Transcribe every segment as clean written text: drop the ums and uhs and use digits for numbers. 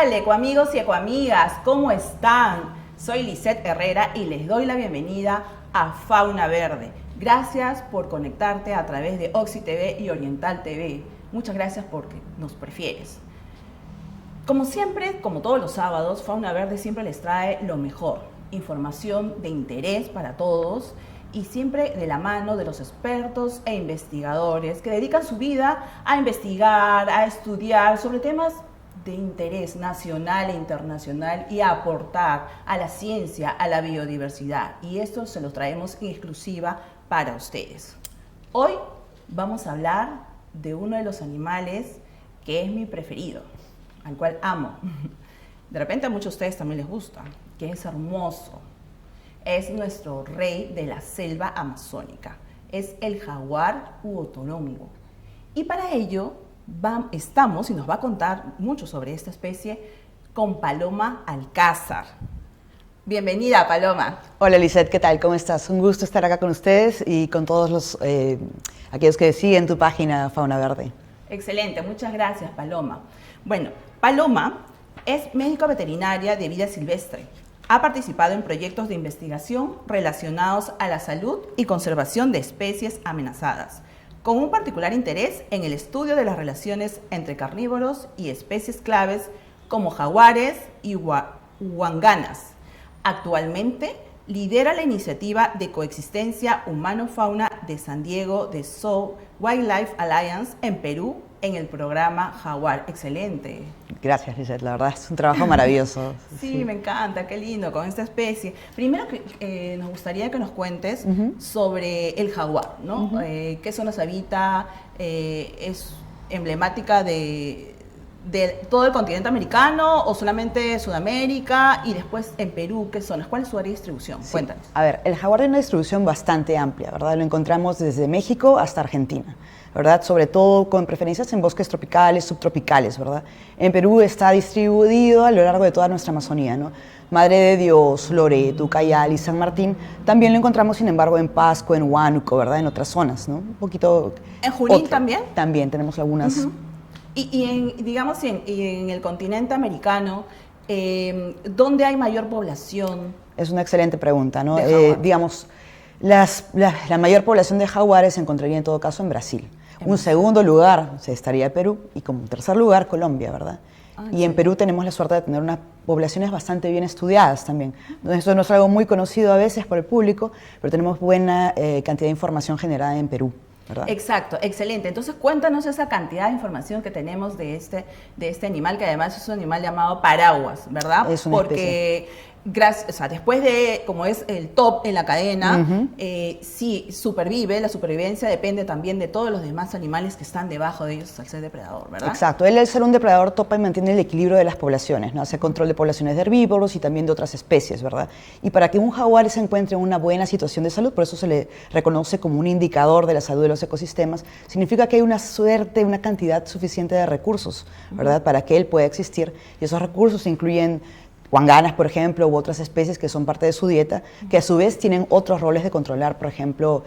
tal, ecoamigos y ecoamigas? ¿Cómo están? Soy Lisette Herrera y les doy la bienvenida a Fauna Verde. Gracias por conectarte a través de Oxy TV y Oriental TV. Muchas gracias porque nos prefieres. Como siempre, como todos los sábados, Fauna Verde siempre les trae lo mejor, información de interés para todos y siempre de la mano de los expertos e investigadores que dedican su vida a investigar, a estudiar sobre temas de interés nacional e internacional y a aportar a la ciencia, a la biodiversidad. Y esto se lo traemos en exclusiva para ustedes. Hoy vamos a hablar de uno de los animales que es mi preferido, al cual amo. De repente a muchos de ustedes también les gusta, que es hermoso. Es nuestro rey de la selva amazónica. Es el jaguar u otorongo. Y para ello estamos, y nos va a contar mucho sobre esta especie, con Paloma Alcázar. Bienvenida, Paloma. Hola, Lisette, ¿qué tal? ¿Cómo estás? Un gusto estar acá con ustedes y con todos los aquellos que siguen tu página Fauna Verde. Excelente, muchas gracias, Paloma. Bueno, Paloma es médico veterinaria de vida silvestre. Ha participado en proyectos de investigación relacionados a la salud y conservación de especies amenazadas, con un particular interés en el estudio de las relaciones entre carnívoros y especies claves como jaguares y huanganas. Actualmente lidera la iniciativa de coexistencia humano-fauna de San Diego de Zoo Wildlife Alliance en Perú en el programa Jaguar. Excelente. Gracias, Lisette, la verdad es un trabajo maravilloso. Sí, me encanta, qué lindo con esta especie. Primero nos gustaría que nos cuentes sobre el jaguar, ¿no? ¿Qué zonas habita? ¿Es emblemática de todo el continente americano o solamente Sudamérica? Y después en Perú, ¿qué zonas? ¿Cuál es su área de distribución? Sí. Cuéntanos. A ver, el jaguar tiene una distribución bastante amplia, ¿verdad? Lo encontramos desde México hasta Argentina, ¿verdad? Sobre todo con preferencias en bosques tropicales, subtropicales, ¿verdad? En Perú está distribuido a lo largo de toda nuestra Amazonía, ¿no? Madre de Dios, Loreto, Ucayali, San Martín. También lo encontramos, sin embargo, en Pasco, en Huánuco, ¿verdad? En otras zonas, ¿no? Un poquito... ¿En Junín también? También tenemos algunas... Y en el continente americano, ¿dónde hay mayor población? Es una excelente pregunta, ¿no? Digamos, la mayor población de jaguares se encontraría en todo caso en Brasil. Un segundo lugar se estaría Perú y como tercer lugar Colombia, ¿verdad? Y en Perú tenemos la suerte de tener unas poblaciones bastante bien estudiadas también. Esto no es algo muy conocido a veces por el público, pero tenemos buena cantidad de información generada en Perú, ¿verdad? Exacto, excelente. Entonces cuéntanos esa cantidad de información que tenemos de este animal, que además es un animal llamado paraguas, ¿verdad? Es una especie. Después de, como es el top en la cadena, sí supervive, la supervivencia depende también de todos los demás animales que están debajo de ellos al ser depredador, ¿verdad? Exacto, él al ser un depredador topa y mantiene el equilibrio de las poblaciones, ¿no? Hace control de poblaciones de herbívoros y también de otras especies, ¿verdad? Y para que un jaguar se encuentre en una buena situación de salud, por eso se le reconoce como un indicador de la salud de los ecosistemas, significa que hay una cantidad suficiente de recursos, ¿verdad? Para que él pueda existir, y esos recursos incluyen huanganas, por ejemplo, u otras especies que son parte de su dieta, que a su vez tienen otros roles de controlar, por ejemplo,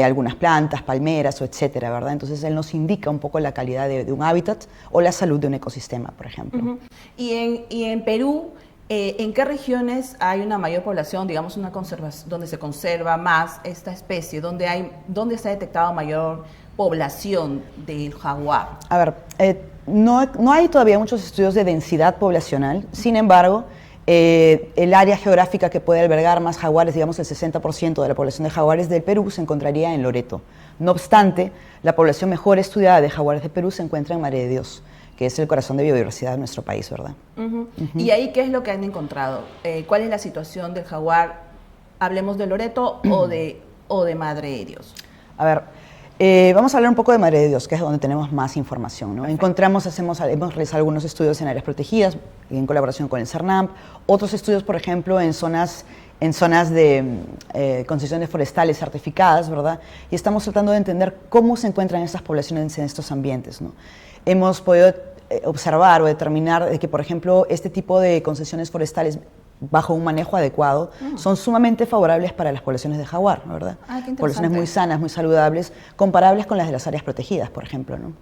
algunas plantas, palmeras, o etcétera, ¿verdad? Entonces él nos indica un poco la calidad de un hábitat o la salud de un ecosistema, por ejemplo. Y en Perú, ¿en qué regiones hay una mayor población, digamos, donde se conserva más esta especie? ¿Dónde se ha detectado mayor población del jaguar? A ver, no hay todavía muchos estudios de densidad poblacional, sin embargo, el área geográfica que puede albergar más jaguares, digamos el 60% de la población de jaguares del Perú se encontraría en Loreto. No obstante, la población mejor estudiada de jaguares de Perú se encuentra en Madre de Dios, que es el corazón de biodiversidad de nuestro país, ¿verdad? ¿Y ahí qué es lo que han encontrado? ¿Cuál es la situación del jaguar? Hablemos de Loreto o de Madre de Dios. A ver, vamos a hablar un poco de Madre de Dios, que es donde tenemos más información, ¿no? Hemos realizado algunos estudios en áreas protegidas, en colaboración con el CERNAMP, otros estudios, por ejemplo, en zonas de concesiones forestales certificadas, ¿verdad? Y estamos tratando de entender cómo se encuentran estas poblaciones en estos ambientes, ¿no? Hemos podido observar o determinar de que, por ejemplo, este tipo de concesiones forestales bajo un manejo adecuado, son sumamente favorables para las poblaciones de jaguar, ¿verdad? Ah, qué interesante. Poblaciones muy sanas, muy saludables, comparables con las de las áreas protegidas, por ejemplo, ¿no?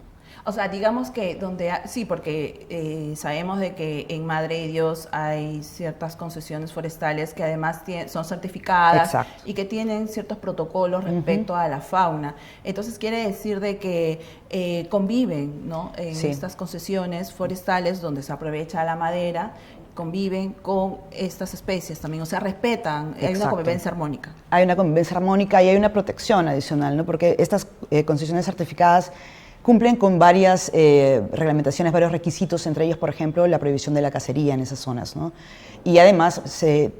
O sea, digamos que sí, porque sabemos de que en Madre de Dios hay ciertas concesiones forestales que además son certificadas. Exacto. Y que tienen ciertos protocolos respecto a la fauna. Entonces quiere decir de que conviven, ¿no? En estas concesiones forestales donde se aprovecha la madera, conviven con estas especies también, o sea, respetan. Exacto. Hay una convivencia armónica. Hay una convivencia armónica y hay una protección adicional, ¿no? Porque estas concesiones certificadas cumplen con varias reglamentaciones, varios requisitos, entre ellos, por ejemplo, la prohibición de la cacería en esas zonas, ¿no? Y además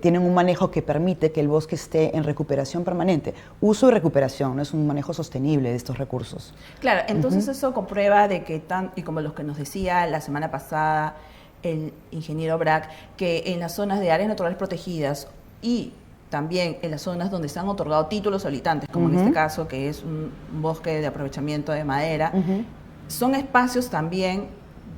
tienen un manejo que permite que el bosque esté en recuperación permanente, uso y recuperación, ¿no? Es un manejo sostenible de estos recursos. Claro, entonces eso comprueba de que, y como los que nos decía la semana pasada el ingeniero Brack, que en las zonas de áreas naturales protegidas y también en las zonas donde se han otorgado títulos habitantes, como en este caso, que es un bosque de aprovechamiento de madera, son espacios también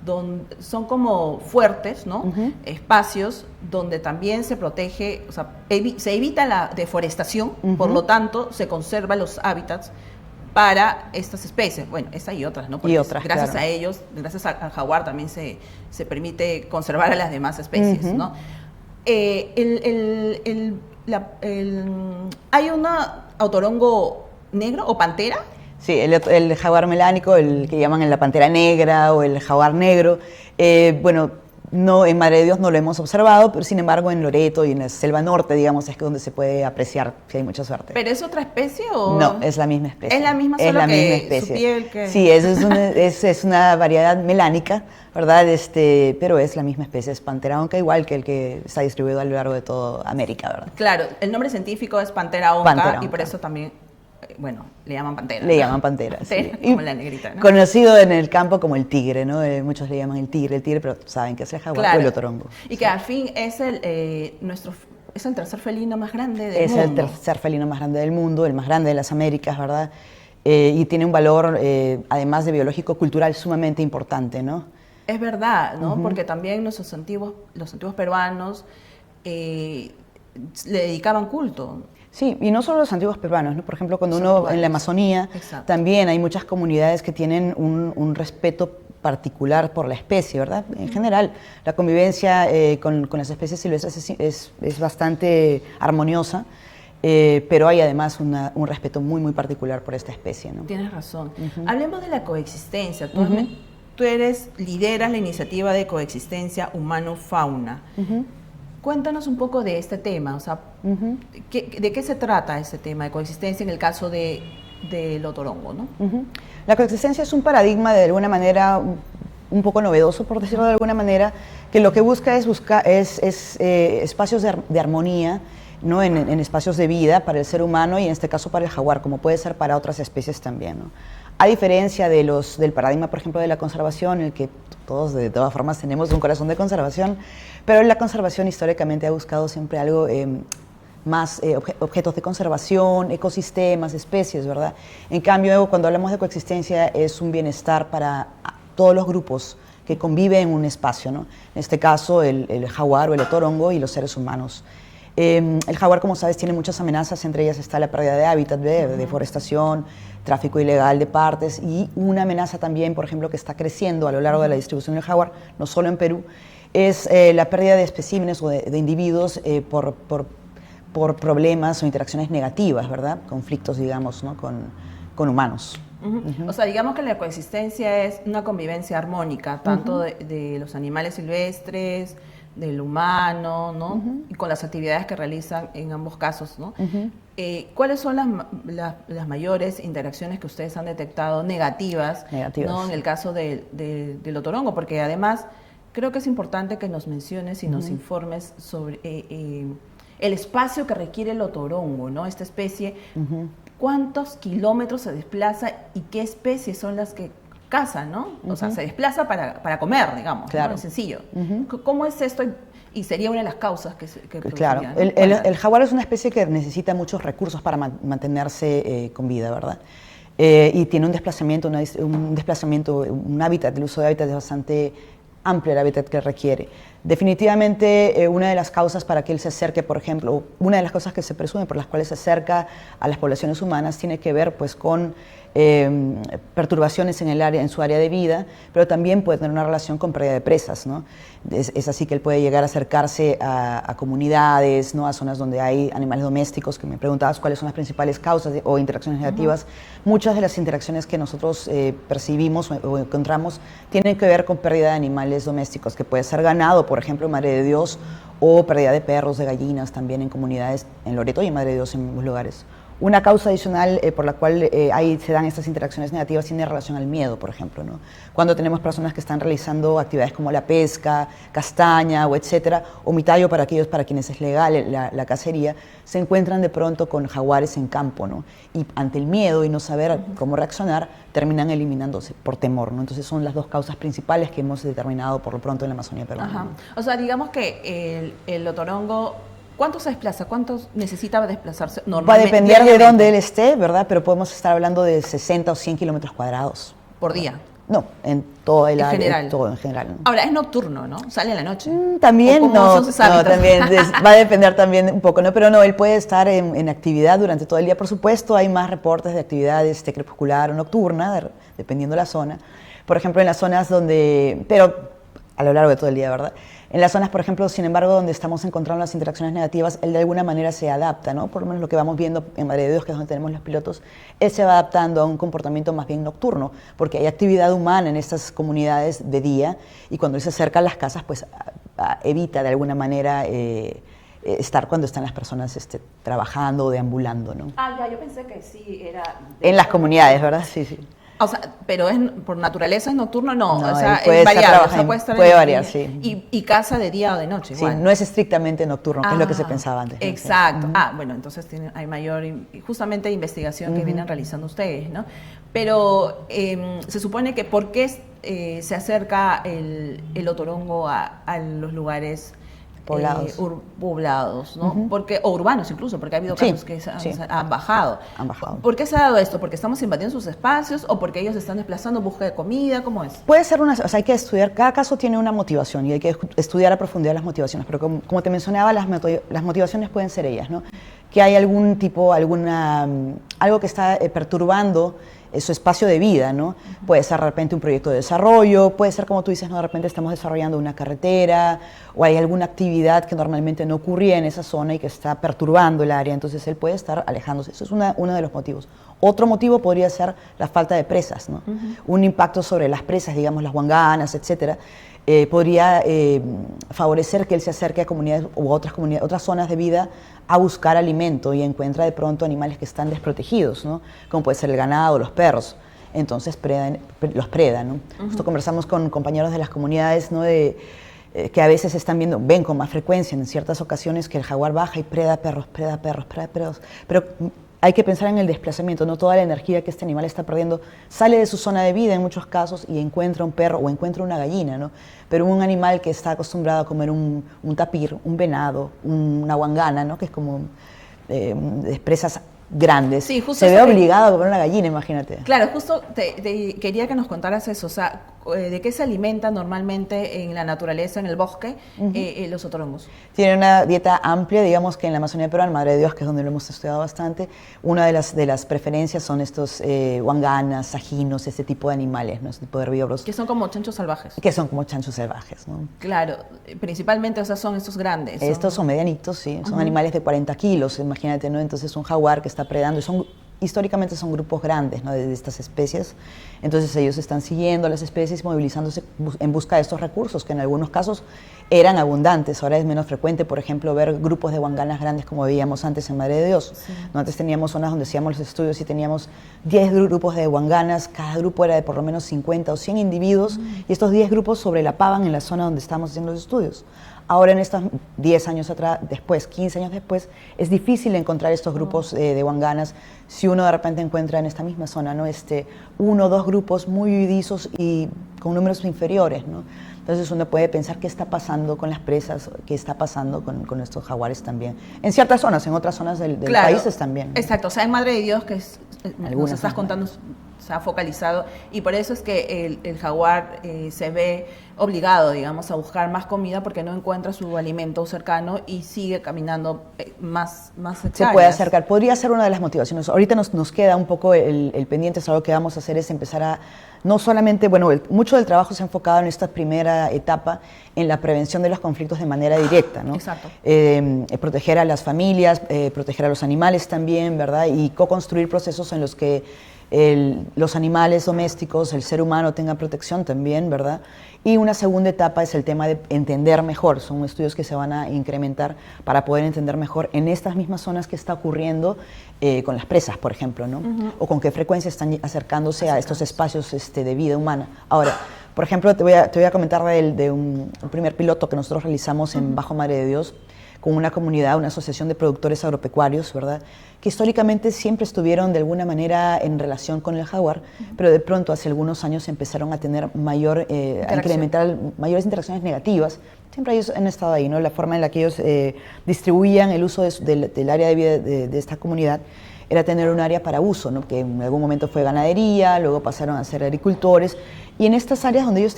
donde son como fuertes, ¿no? Espacios donde también se protege, o sea, se evita la deforestación, por lo tanto, se conservan los hábitats para estas especies. Bueno, esta y otras, ¿no? Porque gracias a ellos, gracias al jaguar, también se permite conservar a las demás especies, ¿no? ¿Hay un autorongo negro o pantera? Sí, el jaguar melánico, el que llaman la pantera negra o el jaguar negro. Bueno, no, en Madre de Dios no lo hemos observado, pero sin embargo en Loreto y en la selva norte, digamos, es donde se puede apreciar si hay mucha suerte. ¿Pero es otra especie o...? No, es la misma especie. ¿Es la misma, solo es la que misma especie. Su piel que...? Sí, es una variedad melánica, ¿verdad? Pero es la misma especie, es pantera onca, igual que el que está distribuido a lo largo de toda América, ¿verdad? Claro, el nombre científico es pantera onca, y por eso también... Bueno, le llaman pantera. Le llaman pantera, pantera, sí. Como la negrita, ¿no? Conocido en el campo como el tigre, ¿no? Muchos le llaman el tigre, pero saben que es el jaguar o el otorongo. Y que al fin es el tercer felino más grande del mundo. Es el tercer felino más grande del mundo, el más grande de las Américas, ¿verdad? Y tiene un valor, además de biológico, cultural sumamente importante, ¿no? Es verdad, ¿no? Porque también los antiguos peruanos le dedicaban culto. Sí, y no solo los antiguos peruanos, ¿no? Por ejemplo, cuando uno en la Amazonía, también hay muchas comunidades que tienen un respeto particular por la especie, ¿verdad? En general, la convivencia con las especies silvestres es bastante armoniosa, pero hay además un respeto muy, muy particular por esta especie, ¿no? Tienes razón. Hablemos de la coexistencia. Tú lideras la iniciativa de coexistencia humano-fauna. Cuéntanos un poco de este tema, o sea, ¿de qué se trata este tema de coexistencia en el caso del otorongo, ¿no? La coexistencia es un paradigma de alguna manera un poco novedoso, por decirlo de alguna manera, que lo que busca es espacios de armonía, ¿no? en espacios de vida para el ser humano y en este caso para el jaguar, como puede ser para otras especies también, ¿no? A diferencia del paradigma, por ejemplo, de la conservación, en el que todos de todas formas tenemos un corazón de conservación, pero la conservación históricamente ha buscado siempre algo más objetos de conservación, ecosistemas, especies, ¿verdad? En cambio, cuando hablamos de coexistencia es un bienestar para todos los grupos que conviven en un espacio, ¿no? En este caso el jaguar o el otorongo y los seres humanos. El jaguar, como sabes, tiene muchas amenazas, entre ellas está la pérdida de hábitat, de deforestación, tráfico ilegal de partes y una amenaza también, por ejemplo, que está creciendo a lo largo de la distribución del jaguar, no solo en Perú, es la pérdida de especímenes o de individuos por problemas o interacciones negativas, ¿verdad? Conflictos, digamos, ¿no? con humanos. O sea, digamos que la coexistencia es una convivencia armónica, tanto de los animales silvestres, del humano, ¿no? Y con las actividades que realizan en ambos casos, ¿no? ¿Cuáles son las mayores interacciones que ustedes han detectado negativas, ¿no? En el caso del otorongo? Porque además creo que es importante que nos menciones y nos informes sobre el espacio que requiere el otorongo, ¿no? Esta especie, ¿cuántos kilómetros se desplaza y qué especies son las que caza, ¿no? O sea, se desplaza para comer, digamos, claro, ¿no? Es sencillo. ¿Cómo es esto? Y sería una de las causas que claro, ¿no? El jaguar es una especie que necesita muchos recursos para mantenerse con vida, ¿verdad? Y tiene un desplazamiento, un hábitat, el uso de hábitat es bastante amplio el hábitat que requiere. Definitivamente, una de las causas para que él se acerque, por ejemplo, una de las causas que se presume por las cuales se acerca a las poblaciones humanas tiene que ver pues con perturbaciones en su área de vida, pero también puede tener una relación con pérdida de presas, ¿no? Es así que él puede llegar a acercarse a comunidades, ¿no? A zonas donde hay animales domésticos, que me preguntabas cuáles son las principales causas o interacciones negativas. Muchas de las interacciones que nosotros percibimos o encontramos tienen que ver con pérdida de animales domésticos, que puede ser ganado, por ejemplo, en Madre de Dios, o pérdida de perros, de gallinas, también en comunidades en Loreto y en Madre de Dios en muchos lugares. Una causa adicional por la cual ahí se dan estas interacciones negativas tiene relación al miedo, por ejemplo, ¿no? Cuando tenemos personas que están realizando actividades como la pesca, castaña o etcétera, o mitayo para quienes es legal la cacería, se encuentran de pronto con jaguares en campo, ¿no? Y ante el miedo y no saber cómo reaccionar, terminan eliminándose por temor, ¿no? Entonces son las dos causas principales que hemos determinado por lo pronto en la Amazonía peruana. Ajá. O sea, digamos que el otorongo, ¿cuánto se desplaza? ¿Cuánto necesita desplazarse normalmente? Va a depender de dónde él esté, ¿verdad? Pero podemos estar hablando de 60 o 100 kilómetros cuadrados. ¿Por día? No, en todo el área. General. Todo en general, ¿no? Ahora, es nocturno, ¿no? Sale en la noche. También también va a depender también un poco, ¿no? Pero no, él puede estar en actividad durante todo el día. Por supuesto, hay más reportes de actividades crepuscular o nocturna, dependiendo de la zona. Por ejemplo, en las zonas pero a lo largo de todo el día, ¿verdad? En las zonas, por ejemplo, sin embargo, donde estamos encontrando las interacciones negativas, él de alguna manera se adapta, ¿no? Por lo menos lo que vamos viendo en Madre de Dios, que es donde tenemos los pilotos, él se va adaptando a un comportamiento más bien nocturno, porque hay actividad humana en estas comunidades de día, y cuando él se acerca a las casas, pues evita de alguna manera estar cuando están las personas trabajando o deambulando, ¿no? Ya, yo pensé que sí era... En las comunidades, ¿verdad? Sí, sí. O sea, pero por naturaleza es nocturno, no, o sea, puede es variable, puede variar, sí. Y caza de día o de noche, sí, igual. No es estrictamente nocturno, que es lo que se pensaba antes. Exacto. Bueno, entonces hay mayor, justamente, investigación que vienen realizando ustedes, ¿no? Pero se supone que ¿por qué se acerca el otorongo a los lugares poblados, ¿no? O urbanos incluso, porque ha habido casos que han bajado. ¿Por qué se ha dado esto? ¿Porque estamos invadiendo sus espacios o porque ellos se están desplazando en busca de comida? ¿Cómo es? Puede ser o sea, hay que estudiar, cada caso tiene una motivación y hay que estudiar a profundidad las motivaciones, pero como te mencionaba, las motivaciones pueden ser ellas, ¿no? Que hay algún tipo, algo que está perturbando su espacio de vida, ¿no? Puede ser de repente un proyecto de desarrollo, puede ser, como tú dices, ¿no? De repente estamos desarrollando una carretera o hay alguna actividad que normalmente no ocurría en esa zona y que está perturbando el área, entonces él puede estar alejándose. Eso es uno de los motivos. Otro motivo podría ser la falta de presas, ¿no? Un impacto sobre las presas, digamos las huanganas, etcétera, podría favorecer que él se acerque a comunidades u otras zonas de vida a buscar alimento y encuentra de pronto animales que están desprotegidos, ¿no? Como puede ser el ganado, los perros. Entonces los preda, ¿no? Justo conversamos con compañeros de las comunidades, ¿no? Que a veces ven con más frecuencia en ciertas ocasiones que el jaguar baja y preda perros, pero hay que pensar en el desplazamiento, no toda la energía que este animal está perdiendo sale de su zona de vida en muchos casos y encuentra un perro o encuentra una gallina, ¿no? Pero un animal que está acostumbrado a comer un tapir, un venado, una huangana, ¿no? Que es como presas grandes, sí, se ve obligado a comer una gallina, imagínate. Claro, justo quería que nos contaras eso, o sea, ¿de qué se alimentan normalmente en la naturaleza, en el bosque, los otorongos? Tienen una dieta amplia, digamos que en la Amazonía peruana, Madre de Dios, que es donde lo hemos estudiado bastante, una de las preferencias son estos huanganas, sajinos, este tipo de animales, ¿no? Este tipo de herbívoros. Que son como chanchos salvajes. Que son como chanchos salvajes, ¿no? Claro, principalmente, o sea, son estos grandes. Estos son medianitos, sí, son animales de 40 kilos, imagínate, ¿no? Entonces un jaguar que está predando, históricamente son grupos grandes, ¿no? De estas especies, entonces ellos están siguiendo las especies, movilizándose en busca de estos recursos, que en algunos casos eran abundantes. Ahora es menos frecuente, por ejemplo, ver grupos de huanganas grandes como veíamos antes en Madre de Dios. Sí. ¿No? Antes teníamos zonas donde hacíamos los estudios y teníamos 10 grupos de huanganas, cada grupo era de por lo menos 50 o 100 individuos, y estos 10 grupos sobrelapaban en la zona donde estábamos haciendo los estudios. Ahora en estos 10 años atrás, 15 años después, es difícil encontrar estos grupos de huanganas. Si uno de repente encuentra en esta misma zona, ¿no? 1 o 2 grupos muy vividizos y con números inferiores, ¿no? Entonces uno puede pensar qué está pasando con las presas, qué está pasando con estos jaguares también. En ciertas zonas, en otras zonas del país también, ¿no? Exacto, o sea, en Madre de Dios, que nos estás contando se ha focalizado, y por eso es que el jaguar se ve obligado, digamos, a buscar más comida porque no encuentra su alimento cercano y sigue caminando más hectáreas. Se puede acercar, podría ser una de las motivaciones. Ahorita nos queda un poco el pendiente, es algo que vamos a hacer, es empezar a, no solamente, bueno, mucho del trabajo se ha enfocado en esta primera etapa en la prevención de los conflictos de manera directa, ¿no? Exacto. Proteger a las familias, proteger a los animales también, ¿verdad? Y co-construir procesos en los que los animales domésticos, el ser humano tenga protección también, ¿verdad? Y una segunda etapa es el tema de entender mejor. Son estudios que se van a incrementar para poder entender mejor en estas mismas zonas qué está ocurriendo con las presas, por ejemplo, ¿no? O con qué frecuencia están acercándose a estos espacios de vida humana. Ahora, por ejemplo, te voy a comentar de un primer piloto que nosotros realizamos en Bajo Madre de Dios, con una comunidad, una asociación de productores agropecuarios, ¿verdad?, que históricamente siempre estuvieron de alguna manera en relación con el jaguar, pero de pronto hace algunos años empezaron a tener a incrementar mayores interacciones negativas. Siempre ellos han estado ahí, ¿no? La forma en la que ellos distribuían el uso del área de vida de esta comunidad era tener un área para uso, ¿no?, que en algún momento fue ganadería, luego pasaron a ser agricultores, y en estas áreas donde ellos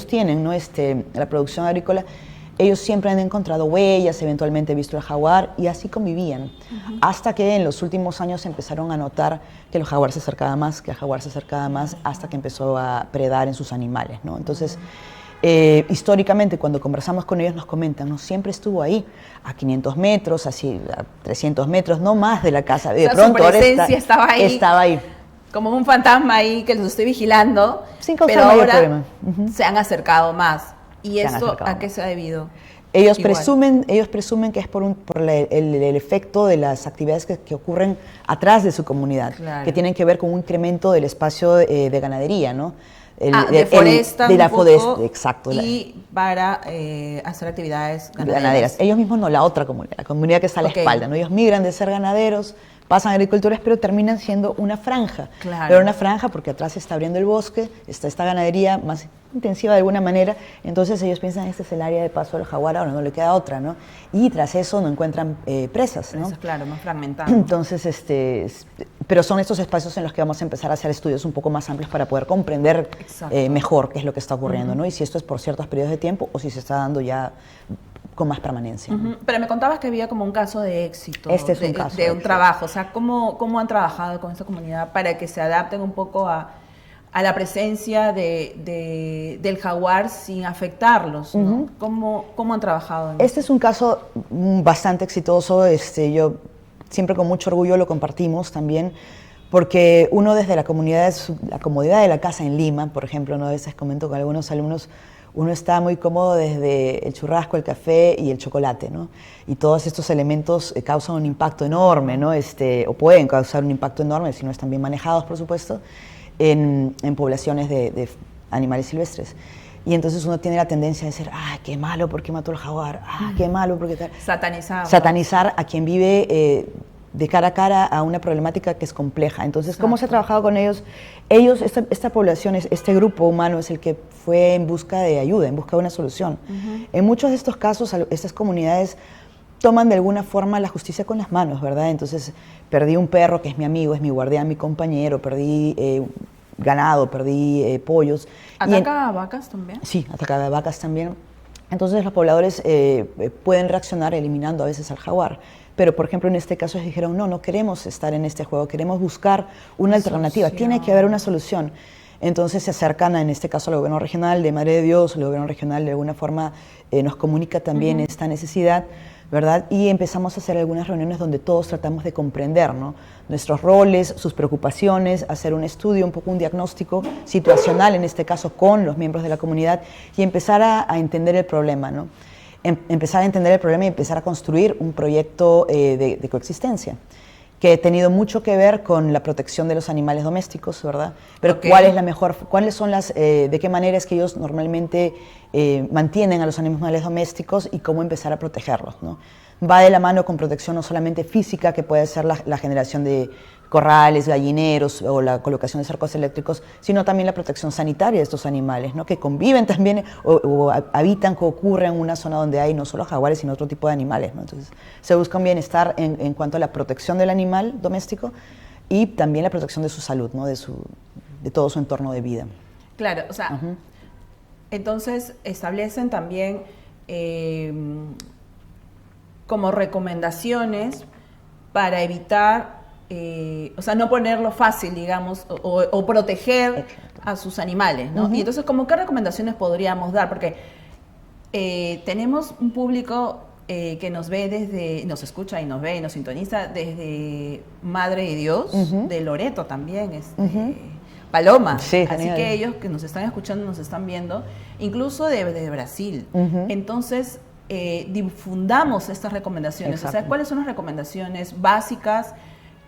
tienen, ¿no?, la producción agrícola, ellos siempre han encontrado huellas, eventualmente visto el jaguar, y así convivían. Hasta que en los últimos años empezaron a notar que el jaguar se acercaba más, hasta que empezó a predar en sus animales, ¿no? Entonces, históricamente, cuando conversamos con ellos, nos comentan, no, siempre estuvo ahí, a 500 metros, así, a 300 metros, no más de la casa. De pronto, su presencia estaba ahí. Estaba ahí. Como un fantasma ahí que los estoy vigilando, sin causar pero mayor ahora problema. Se han acercado más. ¿Y esto a qué se ha debido? Ellos presumen que es por el efecto de las actividades que ocurren atrás de su comunidad, claro, que tienen que ver con un incremento del espacio de ganadería, ¿no? Deforestan un poco, exacto, y para hacer actividades ganaderas. Ellos mismos no, la otra comunidad, la comunidad que está a la espalda, ¿no? Ellos migran de ser ganaderos, pasan a agricultores, pero terminan siendo una franja. Claro. Pero una franja porque atrás se está abriendo el bosque, está esta ganadería más intensiva de alguna manera, entonces ellos piensan, este es el área de paso del jaguar, ahora no le queda otra, ¿no? Y tras eso no encuentran presas, ¿no? Claro, más fragmentado. Entonces, pero son estos espacios en los que vamos a empezar a hacer estudios un poco más amplios para poder comprender mejor qué es lo que está ocurriendo, ¿no? Y si esto es por ciertos periodos de tiempo o si se está dando ya con más permanencia. Pero me contabas que había como un caso de éxito. Este es un caso de un trabajo. O sea, ¿cómo han trabajado con esta comunidad para que se adapten un poco a la presencia del jaguar sin afectarlos, ¿no? ¿Cómo han trabajado en este? Es un caso bastante exitoso. Yo siempre con mucho orgullo lo compartimos también, porque uno desde la comodidad de la casa en Lima, por ejemplo, ¿no? A veces comento con algunos alumnos, uno está muy cómodo desde el churrasco, el café y el chocolate, ¿no? Y todos estos elementos causan un impacto enorme, ¿no? O pueden causar un impacto enorme si no están bien manejados, por supuesto, en poblaciones de animales silvestres. Y entonces uno tiene la tendencia de decir, ¡ah, qué malo porque mató al jaguar! ¡Ah, qué malo porque tal! Satanizar a quien vive de cara a cara a una problemática que es compleja. Entonces, exacto, ¿cómo se ha trabajado con ellos? Esta población, este grupo humano es el que fue en busca de ayuda, en busca de una solución. En muchos de estos casos, estas comunidades toman de alguna forma la justicia con las manos, ¿verdad? Entonces, perdí un perro que es mi amigo, es mi guardián, mi compañero, perdí ganado, perdí pollos. ¿Ataca a vacas también? Sí, ataca a vacas también. Entonces los pobladores pueden reaccionar eliminando a veces al jaguar. Pero, por ejemplo, en este caso ellos dijeron, no queremos estar en este juego, queremos buscar una alternativa, tiene que haber una solución. Entonces se acercan, en este caso, al gobierno regional de Madre de Dios, el gobierno regional de alguna forma nos comunica también esta necesidad, ¿verdad? Y empezamos a hacer algunas reuniones donde todos tratamos de comprender, ¿no?, nuestros roles, sus preocupaciones, hacer un estudio, un poco un diagnóstico situacional, en este caso con los miembros de la comunidad, y empezar a entender el problema, ¿no? Empezar a entender el problema y empezar a construir un proyecto de coexistencia, que ha tenido mucho que ver con la protección de los animales domésticos, ¿verdad? Pero cuáles son de qué manera es que ellos normalmente mantienen a los animales domésticos y cómo empezar a protegerlos, ¿no? Va de la mano con protección no solamente física, que puede ser la generación de corrales, gallineros o la colocación de cercos eléctricos, sino también la protección sanitaria de estos animales, ¿no?, que conviven también o habitan, que ocurre en una zona donde hay no solo jaguares, sino otro tipo de animales, ¿no? Entonces, se busca un bienestar en cuanto a la protección del animal doméstico, y también la protección de su salud, ¿no? de todo su entorno de vida. Claro, o sea, entonces establecen también como recomendaciones para evitar, o sea, no ponerlo fácil, digamos, o proteger a sus animales, ¿no? Y entonces, ¿cómo qué recomendaciones podríamos dar? Porque tenemos un público que nos ve nos escucha y nos ve y nos sintoniza desde Madre de Dios, de Loreto también, Paloma. Sí, así genial. que ellos que nos están escuchando, nos están viendo, incluso de Brasil. Entonces, difundamos estas recomendaciones. Exacto. O sea, ¿cuáles son las recomendaciones básicas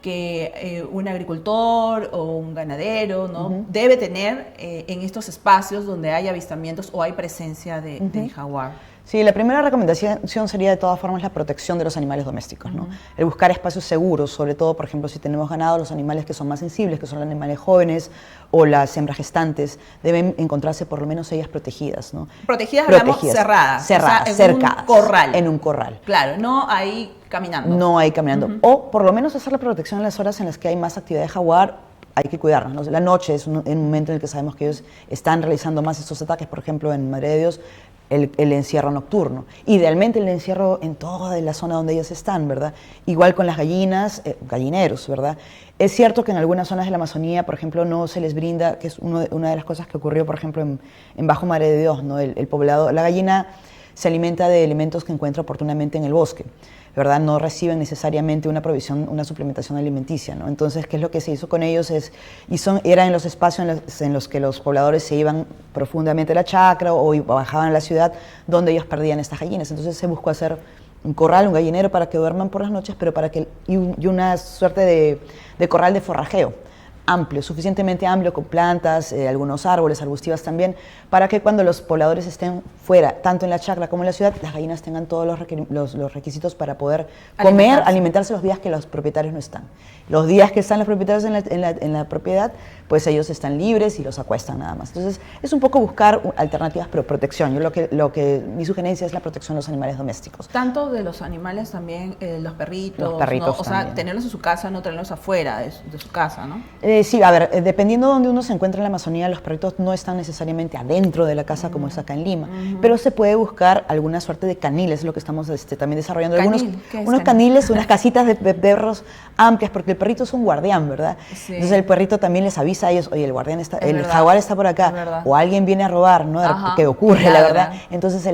que un agricultor o un ganadero, ¿no? debe tener en estos espacios donde hay avistamientos o hay presencia del jaguar? Sí, la primera recomendación sería de todas formas la protección de los animales domésticos, ¿no? El buscar espacios seguros, sobre todo, por ejemplo, si tenemos ganado, los animales que son más sensibles, que son los animales jóvenes o las hembras gestantes, deben encontrarse por lo menos ellas protegidas, ¿no? Protegidas, hablamos cerradas. Cerradas, o sea, cercadas. Un corral. En un corral. Claro, no ahí caminando. No ahí caminando. O por lo menos hacer la protección en las horas en las que hay más actividad de jaguar. Hay que cuidarnos, ¿no? La noche es un momento en el que sabemos que ellos están realizando más estos ataques, por ejemplo, en Madre de Dios, el encierro nocturno. Idealmente el encierro en toda la zona donde ellas están, ¿verdad? Igual con las gallinas, gallineros, ¿verdad? Es cierto que en algunas zonas de la Amazonía, por ejemplo, no se les brinda, que es una de las cosas que ocurrió, por ejemplo, en Bajo Madre de Dios, ¿no? El poblado, la gallina se alimenta de elementos que encuentra oportunamente en el bosque, ¿verdad? No reciben necesariamente una provisión, una suplementación alimenticia, ¿no? Entonces, ¿qué es lo que se hizo con ellos? Era en los espacios en los que los pobladores se iban profundamente a la chacra o bajaban a la ciudad, donde ellos perdían estas gallinas. Entonces se buscó hacer un corral, un gallinero para que duerman por las noches, pero y una suerte de corral de forrajeo amplio, suficientemente amplio, con plantas, algunos árboles, arbustivas también, para que cuando los pobladores estén fuera, tanto en la chacra como en la ciudad, las gallinas tengan todos los requisitos para poder comer, alimentarse los días que los propietarios no están. Los días que están los propietarios en la propiedad, pues ellos están libres y los acuestan nada más. Entonces, es un poco buscar alternativas, pero protección. Mi sugerencia es la protección de los animales domésticos. Tanto de los animales también, los perritos, ¿no? O sea, tenerlos en su casa, no tenerlos afuera de su casa, ¿no? Sí, a ver, dependiendo de donde uno se encuentra en la Amazonía, los perritos no están necesariamente adentro de la casa como es acá en Lima, pero se puede buscar alguna suerte de caniles, es lo que estamos también desarrollando. Unos caniles, unas casitas de perros amplias, porque el perrito es un guardián, ¿verdad? Sí. Entonces el perrito también les avisa a ellos, oye, el jaguar está por acá, o alguien viene a robar, ¿no? Que ocurre, la verdad. Entonces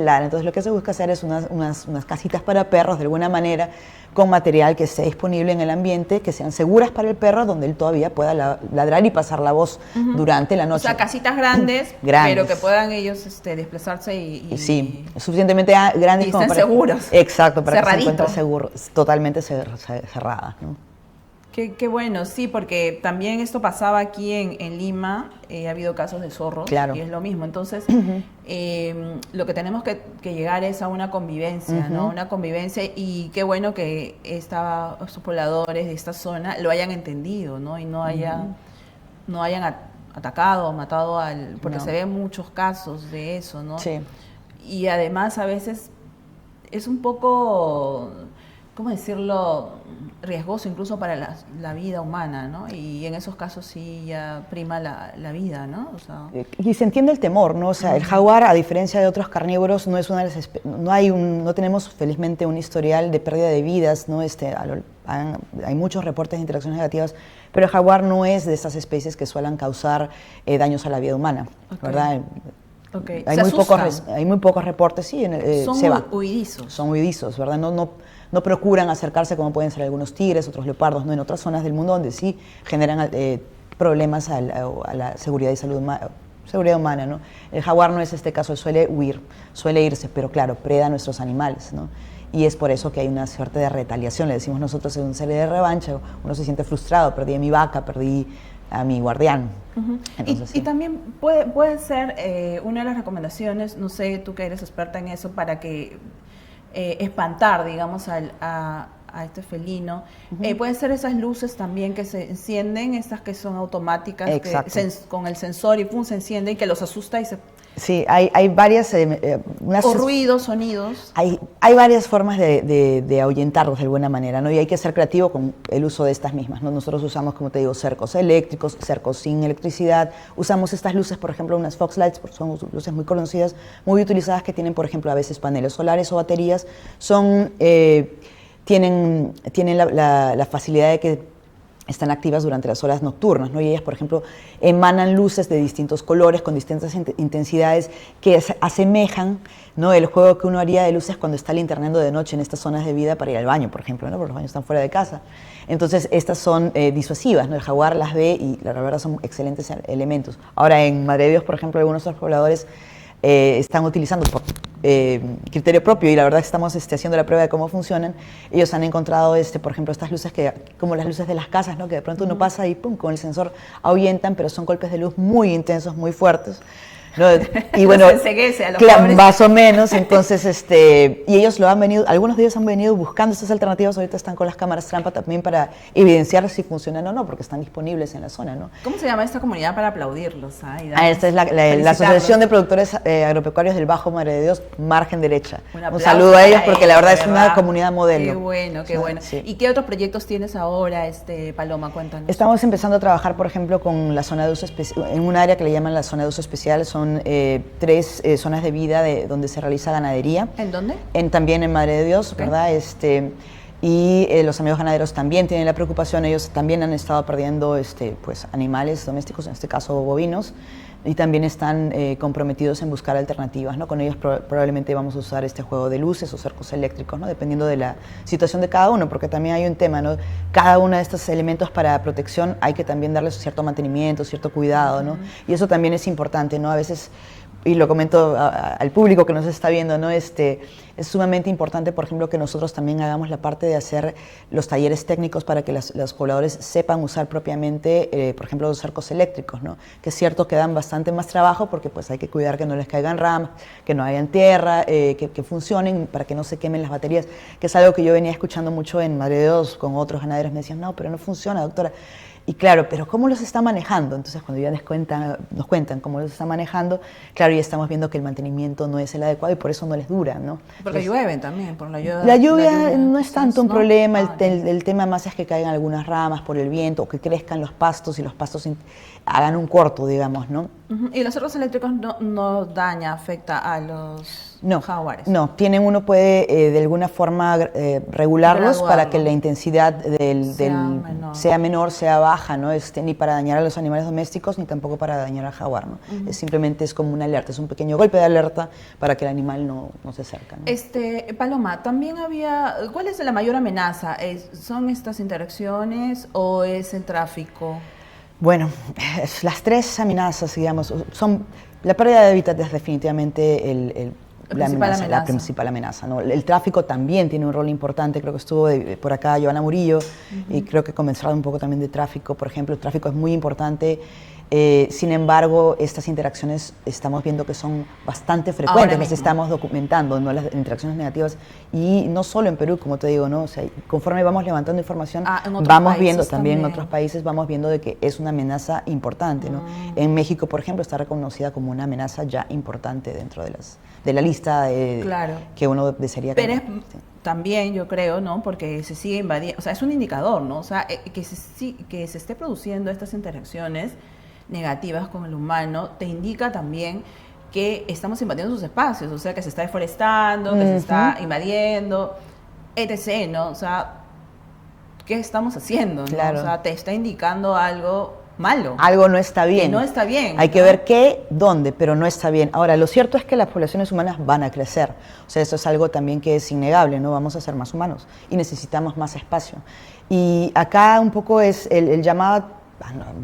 lo que se busca hacer es unas casitas para perros, de alguna manera, con material que esté disponible en el ambiente, que sean seguras para el perro, donde él todavía pueda ladrar y pasar la voz durante la noche. O sea, casitas grandes, pero que puedan ellos desplazarse y sí, suficientemente grandes y como estén seguros. Exacto, para que se encuentren seguros, totalmente cerradas, ¿no? Qué bueno, sí, porque también esto pasaba aquí en Lima, ha habido casos de zorros, claro. Y es lo mismo. Entonces, lo que tenemos que llegar es a una convivencia, ¿no? Una convivencia, y qué bueno que estos pobladores de esta zona lo hayan entendido, ¿no? Y no hayan atacado o matado porque se ven muchos casos de eso, ¿no? Sí. Y además a veces es un poco, ¿cómo decirlo?, riesgoso incluso para la vida humana, ¿no? Y en esos casos sí ya prima la vida, ¿no? O sea, y se entiende el temor, ¿no? O sea, el jaguar, a diferencia de otros carnívoros, no es no tenemos felizmente un historial de pérdida de vidas, ¿no? Hay muchos reportes de interacciones negativas, pero el jaguar no es de esas especies que suelen causar daños a la vida humana, ¿verdad? Okay. Hay muy pocos reportes, sí. Son huidizos. Son huidizos, ¿verdad? No procuran acercarse como pueden ser algunos tigres, otros leopardos, ¿no? En otras zonas del mundo donde sí generan problemas a la seguridad y seguridad humana, ¿no? El jaguar no es este caso, él suele huir, suele irse, pero claro, preda a nuestros animales, ¿no? Y es por eso que hay una suerte de retaliación, le decimos nosotros, es una serie de revancha, uno se siente frustrado, perdí a mi vaca, perdí a mi guardián. Entonces, y también puede ser una de las recomendaciones, no sé, tú que eres experta en eso, para que espantar, digamos, a este felino. Pueden ser esas luces también que se encienden, estas que son automáticas, que con el sensor y pum, se encienden, y que los asusta y Sí, hay varias... o ruidos, sonidos. Hay varias formas de ahuyentarlos de alguna manera, ¿no? Y hay que ser creativo con el uso de estas mismas, ¿no? Nosotros usamos, como te digo, cercos eléctricos, cercos sin electricidad. Usamos estas luces, por ejemplo, unas Fox Lights, porque son luces muy conocidas, muy utilizadas, que tienen, por ejemplo, a veces paneles solares o baterías. Tienen la facilidad de que están activas durante las horas nocturnas, ¿no? Y ellas, por ejemplo, emanan luces de distintos colores, con distintas intensidades, que asemejan, ¿no?, el juego que uno haría de luces cuando está linterneando de noche en estas zonas de vida para ir al baño, por ejemplo, ¿no?, porque los baños están fuera de casa. Entonces, estas son disuasivas, ¿no? El jaguar las ve y la verdad son excelentes elementos. Ahora, en Madre de Dios, por ejemplo, algunos de los pobladores están utilizando por criterio propio, y la verdad que estamos haciendo la prueba de cómo funcionan. Ellos han encontrado, por ejemplo, estas luces como las luces de las casas, ¿no?, que de pronto uno pasa y pum, con el sensor ahuyentan, pero son golpes de luz muy intensos, muy fuertes, ¿no? Y bueno, claro, más o menos. Entonces, y ellos algunos de ellos han venido buscando estas alternativas. Ahorita están con las cámaras trampa también para evidenciar si funcionan o no, porque están disponibles en la zona, ¿no? ¿Cómo se llama esta comunidad para aplaudirlos? Esta es la Asociación de Productores Agropecuarios del Bajo Madre de Dios, margen derecha. Un saludo a ellos, porque la verdad es una comunidad modelo. Qué bueno, qué bueno. Sí. ¿Y qué otros proyectos tienes ahora, Paloma? Cuéntanos. Estamos empezando a trabajar, por ejemplo, con la zona de uso especial, en un área que le llaman la zona de uso especial. Son 3 zonas de vida donde se realiza ganadería. ¿En dónde? También en Madre de Dios, okay, ¿verdad? Y los amigos ganaderos también tienen la preocupación. Ellos también han estado perdiendo pues, animales domésticos, en este caso bovinos, y también están comprometidos en buscar alternativas, ¿no? Con ellos probablemente vamos a usar este juego de luces o cercos eléctricos, ¿no?, dependiendo de la situación de cada uno, porque también hay un tema, ¿no? Cada uno de estos elementos para protección hay que también darles cierto mantenimiento, cierto cuidado, ¿no? Y eso también es importante, ¿no? A veces, y lo comento al público que nos está viendo, ¿no? Es sumamente importante, por ejemplo, que nosotros también hagamos la parte de hacer los talleres técnicos para que los pobladores sepan usar propiamente, por ejemplo, los cercos eléctricos, ¿no? Que es cierto que dan bastante más trabajo, porque pues hay que cuidar que no les caigan ramas, que no hayan tierra, que funcionen para que no se quemen las baterías, que es algo que yo venía escuchando mucho en Madre de Dios con otros ganaderos. Me decían, no, pero no funciona, doctora. Y claro, pero ¿cómo los está manejando? Entonces, cuando ya nos cuentan cómo los está manejando, claro, ya estamos viendo que el mantenimiento no es el adecuado y por eso no les dura, ¿no? Porque llueven también, por la lluvia. La lluvia no es tanto un problema, el tema más es que caigan algunas ramas por el viento, o que crezcan los pastos y los pastos hagan un corto, digamos, ¿no? ¿Y los cercos eléctricos no afecta a los jaguares? No, uno puede de alguna forma regularlos para que la intensidad sea menor, sea baja, ¿no? Ni para dañar a los animales domésticos, ni tampoco para dañar al jaguar, ¿no? Simplemente es como una alerta, es un pequeño golpe de alerta para que el animal no se acerque, ¿no? Paloma, también ¿cuál es la mayor amenaza? ¿Son estas interacciones o es el tráfico? Bueno, las 3 amenazas, digamos, son la pérdida de hábitat es definitivamente la principal amenaza, ¿no? El tráfico también tiene un rol importante. Creo que estuvo por acá Joana Murillo, y creo que comenzaron un poco también de tráfico. Por ejemplo, el tráfico es muy importante. Sin embargo, estas interacciones estamos viendo que son bastante frecuentes, las estamos documentando, ¿no?, las interacciones negativas, y no solo en Perú, como te digo, ¿no? O sea, conforme vamos levantando información, vamos viendo también en otros países, vamos viendo de que es una amenaza importante, ¿no? En México, por ejemplo, está reconocida como una amenaza ya importante dentro de la lista que uno desearía. Pero también yo creo, ¿no?, porque se sigue invadiendo, o sea, es un indicador, ¿no? O sea, que se esté produciendo estas interacciones negativas con el humano, te indica también que estamos invadiendo sus espacios, o sea, que se está deforestando, que se está invadiendo, etc., ¿no? O sea, ¿qué estamos haciendo? ¿No? Claro. O sea, te está indicando algo malo. Algo no está bien. Que no está bien. Hay que ver dónde, pero no está bien. Ahora, lo cierto es que las poblaciones humanas van a crecer. O sea, eso es algo también que es innegable, ¿no? Vamos a ser más humanos y necesitamos más espacio. Y acá un poco es el llamado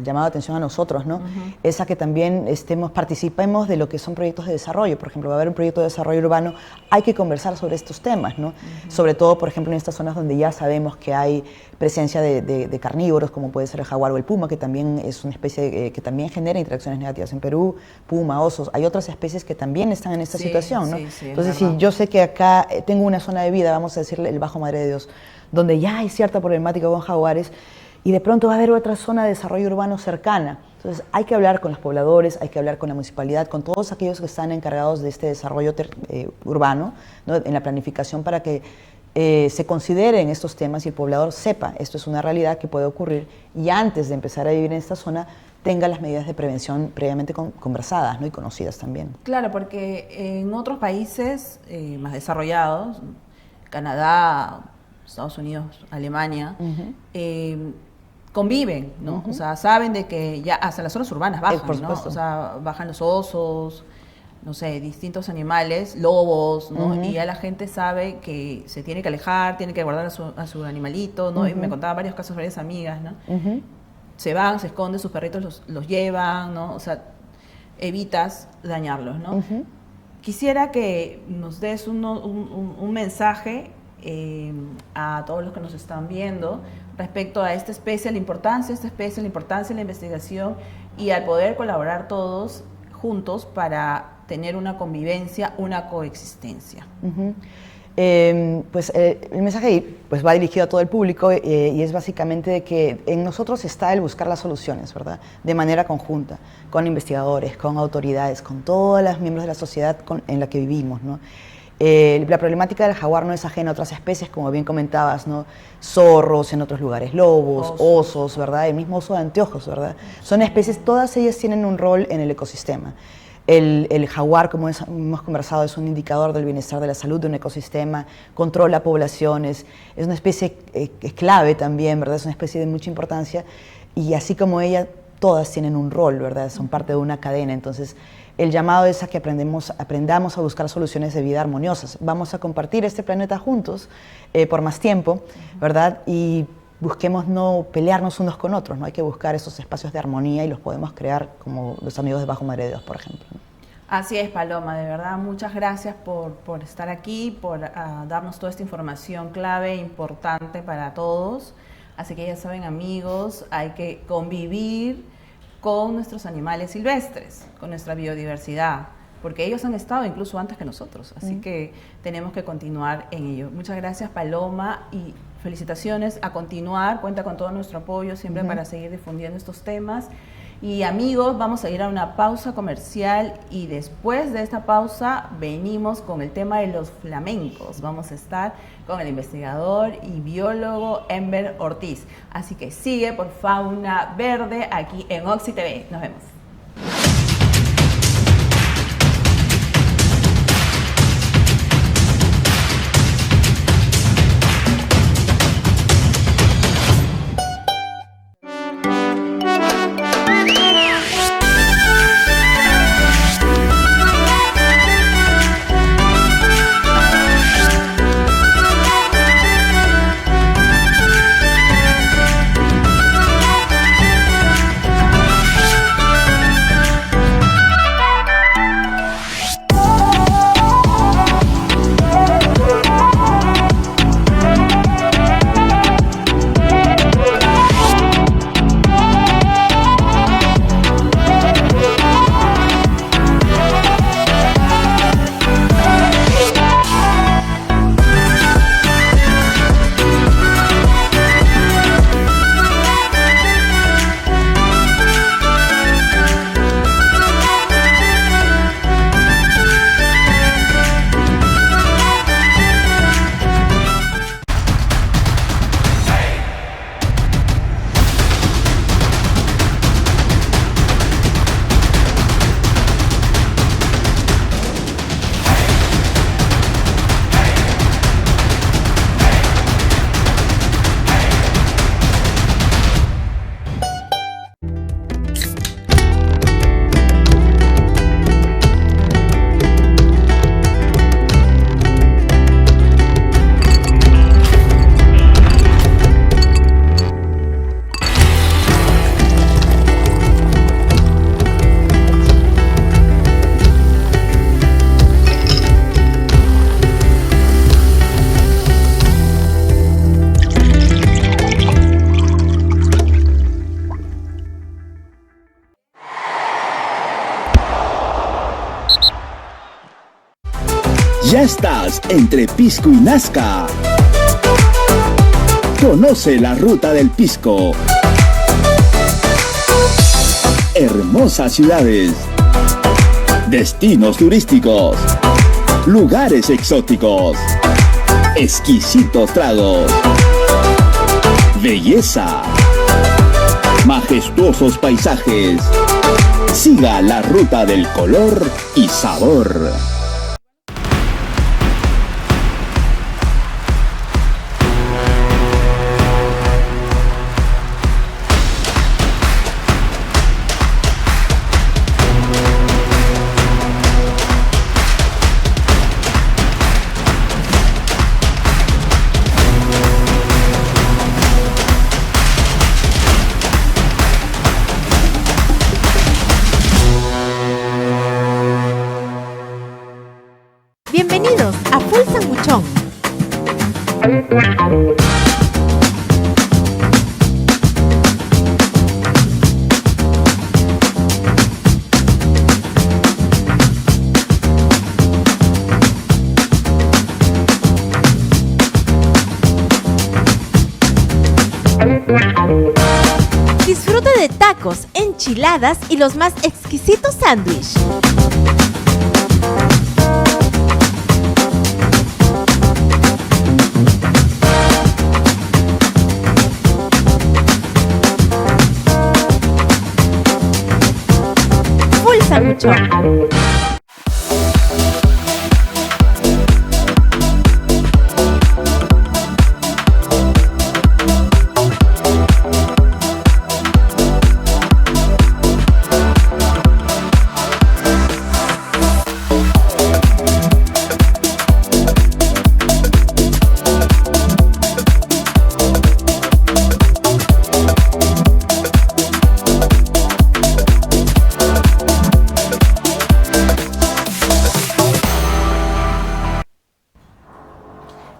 de atención a nosotros, ¿no? Es a que también participemos de lo que son proyectos de desarrollo. Por ejemplo, va a haber un proyecto de desarrollo urbano, hay que conversar sobre estos temas, ¿no? Sobre todo, por ejemplo, en estas zonas donde ya sabemos que hay presencia de carnívoros, como puede ser el jaguar o el puma, que también es una especie que también genera interacciones negativas en Perú, puma, osos. Hay otras especies que también están en esta situación, ¿no? Entonces, si yo sé que acá tengo una zona de vida, vamos a decirle el Bajo Madre de Dios, donde ya hay cierta problemática con jaguares, y de pronto va a haber otra zona de desarrollo urbano cercana. Entonces hay que hablar con los pobladores, hay que hablar con la municipalidad, con todos aquellos que están encargados de este desarrollo urbano, ¿no? En la planificación, para que se consideren estos temas y el poblador sepa esto es una realidad que puede ocurrir, y antes de empezar a vivir en esta zona tenga las medidas de prevención previamente conversadas, ¿no? Y conocidas también. Claro, porque en otros países más desarrollados, Canadá, Estados Unidos, Alemania, conviven, ¿no? O sea, saben de que ya hasta las zonas urbanas bajan, por ¿no? supuesto. O sea, bajan los osos, no sé, distintos animales, lobos, ¿no? Y ya la gente sabe que se tiene que alejar, tiene que guardar a su animalito, ¿no? Y me contaban varios casos, varias amigas, ¿no? Se van, se esconden, sus perritos los llevan, ¿no? O sea, evitas dañarlos, ¿no? Quisiera que nos des un mensaje a todos los que nos están viendo respecto a esta especie, la importancia de esta especie, la importancia de la investigación y al poder colaborar todos juntos para tener una convivencia, una coexistencia. El mensaje pues, va dirigido a todo el público y es básicamente de que en nosotros está el buscar las soluciones, ¿verdad? De manera conjunta, con investigadores, con autoridades, con todos los miembros de la sociedad en la que vivimos, ¿no? La problemática del jaguar no es ajena a otras especies, como bien comentabas, ¿no? Zorros, en otros lugares lobos, osos, ¿verdad? El mismo oso de anteojos, ¿verdad? Son especies, todas ellas tienen un rol en el ecosistema. El jaguar, como hemos conversado, es un indicador del bienestar de la salud de un ecosistema, controla poblaciones, es una especie clave también, ¿verdad? Es una especie de mucha importancia, y así como ella, todas tienen un rol, ¿verdad? Son parte de una cadena. Entonces, el llamado es a que aprendamos a buscar soluciones de vida armoniosas. Vamos a compartir este planeta juntos por más tiempo, ¿verdad? Y busquemos no pelearnos unos con otros, ¿no? Hay que buscar esos espacios de armonía y los podemos crear como los amigos de Bajo Madre de Dios, por ejemplo, ¿no? Así es, Paloma, de verdad, muchas gracias por estar aquí, por darnos toda esta información clave, importante para todos. Así que ya saben, amigos, hay que convivir con nuestros animales silvestres, con nuestra biodiversidad, porque ellos han estado incluso antes que nosotros, así que tenemos que continuar en ello. Muchas gracias, Paloma, y felicitaciones, a continuar, cuenta con todo nuestro apoyo siempre para seguir difundiendo estos temas. Y amigos, vamos a ir a una pausa comercial y después de esta pausa venimos con el tema de los flamencos. Vamos a estar con el investigador y biólogo Enver Ortiz. Así que sigue por Fauna Verde aquí en Oxy TV. Nos vemos. Ya estás entre Pisco y Nazca. Conoce la ruta del pisco. Hermosas ciudades, destinos turísticos, lugares exóticos, exquisitos tragos, belleza, majestuosos paisajes. Siga la ruta del color y sabor. Bienvenidos a Full Sanguchón. Disfruta de tacos, enchiladas y los más exquisitos sándwiches. Sanguchón.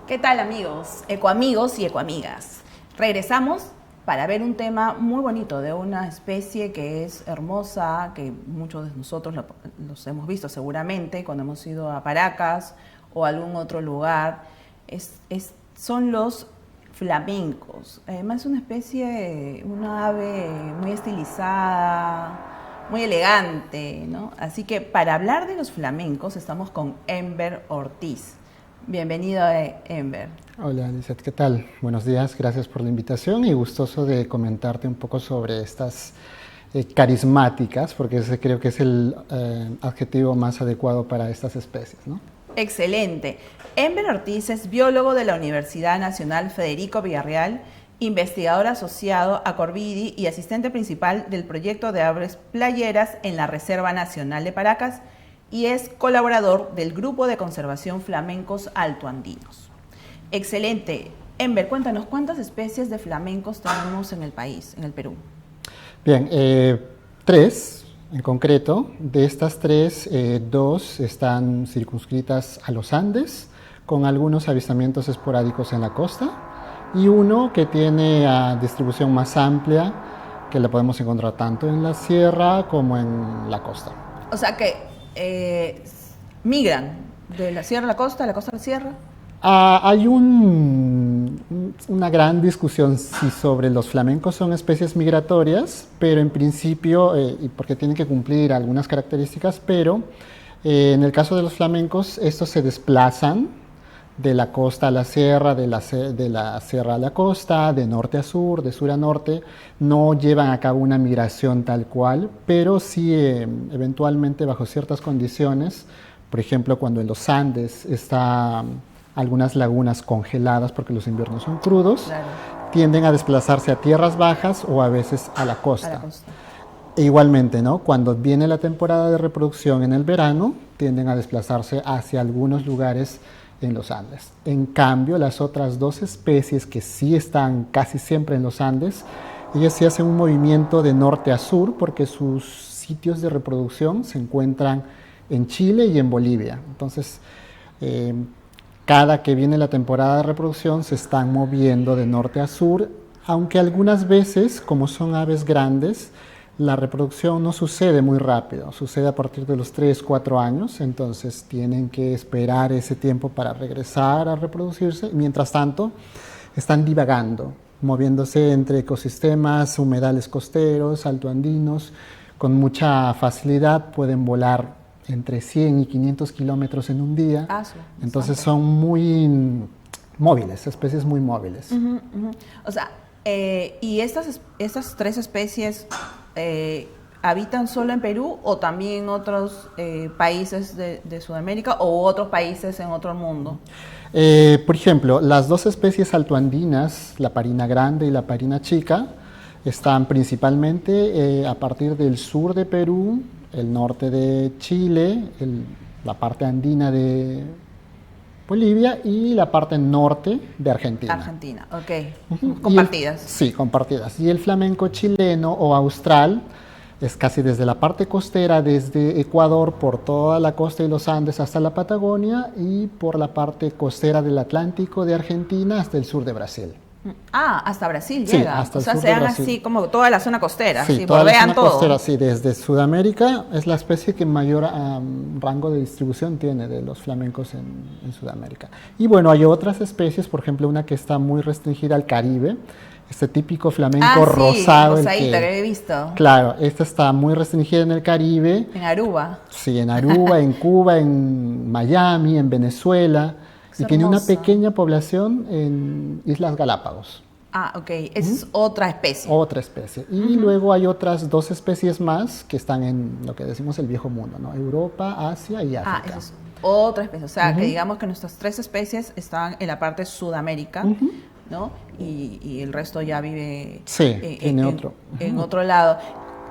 ¿Qué tal, amigos, ecoamigos y ecoamigas? Regresamos para ver un tema muy bonito de una especie que es hermosa, que muchos de nosotros los hemos visto seguramente cuando hemos ido a Paracas o a algún otro lugar. Son los flamencos. Además es una especie, una ave muy estilizada, muy elegante, ¿no? Así que para hablar de los flamencos estamos con Enver Ortiz. Bienvenido, Enver. Hola, Lizeth, ¿qué tal? Buenos días, gracias por la invitación y gustoso de comentarte un poco sobre estas carismáticas, porque ese creo que es el adjetivo más adecuado para estas especies, ¿no? Excelente. Enver Ortiz es biólogo de la Universidad Nacional Federico Villarreal, investigador asociado a Corvidi y asistente principal del proyecto de aves playeras en la Reserva Nacional de Paracas, y es colaborador del Grupo de Conservación Flamencos Altoandinos. Excelente. Enver, cuéntanos, ¿cuántas especies de flamencos tenemos en el país, en el Perú? Bien, 3 en concreto. De estas 3, 2 están circunscritas a los Andes, con algunos avistamientos esporádicos en la costa, y uno que tiene distribución más amplia, que la podemos encontrar tanto en la sierra como en la costa. O sea que migran de la sierra a la costa a la sierra. Hay una gran discusión si sobre los flamencos son especies migratorias, pero en principio, porque tienen que cumplir algunas características, pero en el caso de los flamencos, estos se desplazan de la costa a la sierra, de la sierra a la costa, de norte a sur, de sur a norte. No llevan a cabo una migración tal cual, pero sí eventualmente bajo ciertas condiciones, por ejemplo cuando en los Andes están algunas lagunas congeladas porque los inviernos son crudos, claro, tienden a desplazarse a tierras bajas o a veces a la costa. E igualmente, ¿no? Cuando viene la temporada de reproducción en el verano, tienden a desplazarse hacia algunos lugares en los Andes. En cambio, las otras 2 especies que sí están casi siempre en los Andes, ellas sí hacen un movimiento de norte a sur porque sus sitios de reproducción se encuentran en Chile y en Bolivia. Entonces, cada que viene la temporada de reproducción se están moviendo de norte a sur, aunque algunas veces, como son aves grandes, la reproducción no sucede muy rápido, sucede a partir de los 3, 4 años, entonces tienen que esperar ese tiempo para regresar a reproducirse. Mientras tanto, están divagando, moviéndose entre ecosistemas, humedales costeros, altoandinos, con mucha facilidad pueden volar entre 100 y 500 kilómetros en un día. Entonces son muy móviles, especies muy móviles. O sea, ¿y estas 3 especies habitan solo en Perú o también en otros países de Sudamérica o otros países en otro mundo? Por ejemplo, las 2 especies altoandinas, la parina grande y la parina chica, están principalmente a partir del sur de Perú, el norte de Chile, la parte andina de Bolivia y la parte norte de Argentina. Argentina, ok. Compartidas. Sí, compartidas. Y el flamenco chileno o austral es casi desde la parte costera, desde Ecuador, por toda la costa y los Andes hasta la Patagonia, y por la parte costera del Atlántico de Argentina hasta el sur de Brasil. Hasta Brasil Sí, llega. hasta el o sea, sur se de dan Brasil. así como toda la zona costera, Sí, sí, toda la bordean zona todo. costera, sí, desde Sudamérica es la especie que mayor rango de distribución tiene de los flamencos en Sudamérica. Y bueno, hay otras especies, por ejemplo, una que está muy restringida al Caribe, este típico flamenco rosado. Rosadita, que he visto. Claro, esta está muy restringida en el Caribe. En Aruba. Sí, en Aruba, en Cuba, en Miami, en Venezuela. Y tiene una pequeña población en Islas Galápagos. Ok. Esa es otra especie. Otra especie. Y luego hay otras 2 especies más que están en lo que decimos el viejo mundo, ¿no? Europa, Asia y África. Esa es otra especie. O sea, que digamos que nuestras 3 especies están en la parte Sudamérica, ¿no? Y el resto ya vive en otro lado.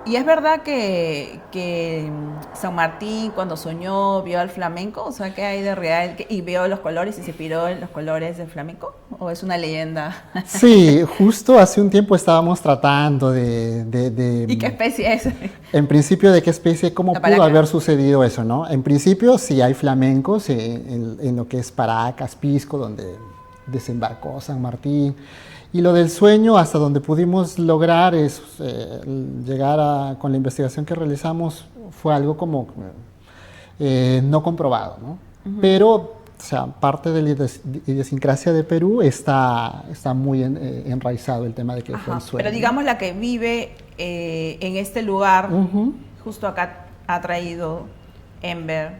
Y es verdad que San Martín, cuando soñó, vio al flamenco, o sea, ¿qué hay de real? Y vio los colores y se inspiró en los colores del flamenco, ¿o es una leyenda? Sí, justo hace un tiempo estábamos tratando de ¿Y qué especie es? En principio, ¿de qué especie? ¿Cómo pudo haber sucedido eso, no? En principio, sí hay flamencos en lo que es Paracas, Pisco, donde desembarcó San Martín. Y lo del sueño, hasta donde pudimos lograr es llegar con la investigación que realizamos, fue algo como no comprobado, ¿no? Pero, o sea, parte de la idiosincrasia de Perú está muy enraizado el tema de que fue el sueño. Pero digamos la que vive en este lugar, justo acá ha traído Enver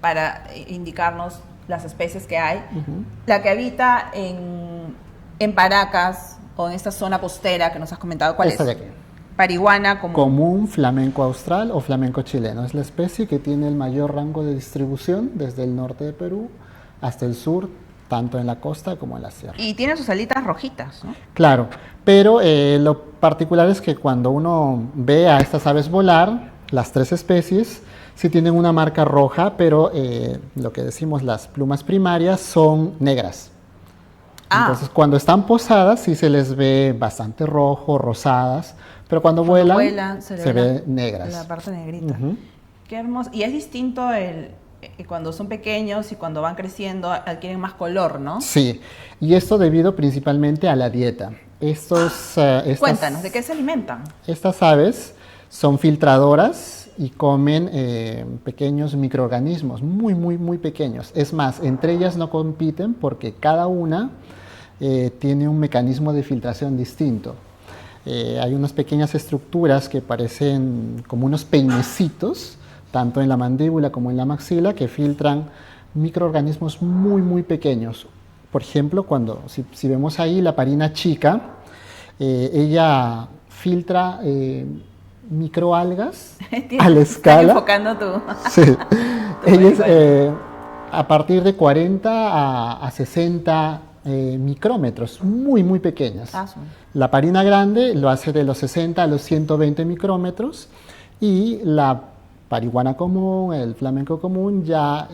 para indicarnos las especies que hay. La que habita en Paracas o en esta zona costera que nos has comentado, ¿cuál Esta es? de aquí. Pariguana común, flamenco austral o flamenco chileno. Es la especie que tiene el mayor rango de distribución desde el norte de Perú hasta el sur, tanto en la costa como en la sierra. Y tiene sus alitas rojitas, ¿no? Claro, pero lo particular es que cuando uno ve a estas aves volar, las 3 especies, sí tienen una marca roja, pero lo que decimos las plumas primarias son negras. Entonces, cuando están posadas, sí se les ve bastante rojo, rosadas, pero cuando vuelan se ve negras. La parte negrita. Qué hermoso. Y es distinto cuando son pequeños y cuando van creciendo adquieren más color, ¿no? Sí, y esto debido principalmente a la dieta. Cuéntanos, ¿de qué se alimentan? Estas aves son filtradoras y comen pequeños microorganismos, muy, muy, muy pequeños. Es más, entre ellas no compiten porque cada una tiene un mecanismo de filtración distinto. Hay unas pequeñas estructuras que parecen como unos peinecitos, tanto en la mandíbula como en la maxila, que filtran microorganismos muy, muy pequeños. Por ejemplo, si vemos ahí la parina chica, ella filtra microalgas a la escala. Estás enfocando tú. Sí. Ella a partir de 40 a 60 micrómetros, muy, muy pequeñas. La parina grande lo hace de los 60 a los 120 micrómetros y la pariguana común, el flamenco común, ya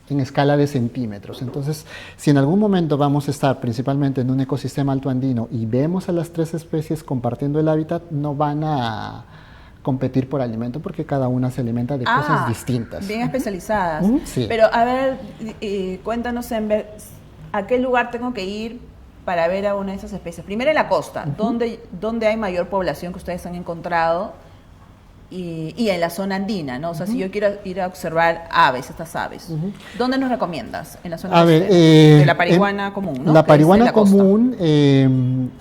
en escala de centímetros. Entonces, si en algún momento vamos a estar principalmente en un ecosistema altoandino y vemos a las 3 especies compartiendo el hábitat, no van a competir por alimento porque cada una se alimenta de cosas distintas. Bien especializadas. Sí. Pero a ver, cuéntanos, Enver, ¿a qué lugar tengo que ir para ver a una de esas especies? Primero en la costa, ¿dónde hay mayor población que ustedes han encontrado? y en la zona andina, ¿no? O sea, si yo quiero ir a observar aves, estas aves, ¿dónde nos recomiendas? En la zona de la parihuana común, ¿no? La parihuana la costa. común,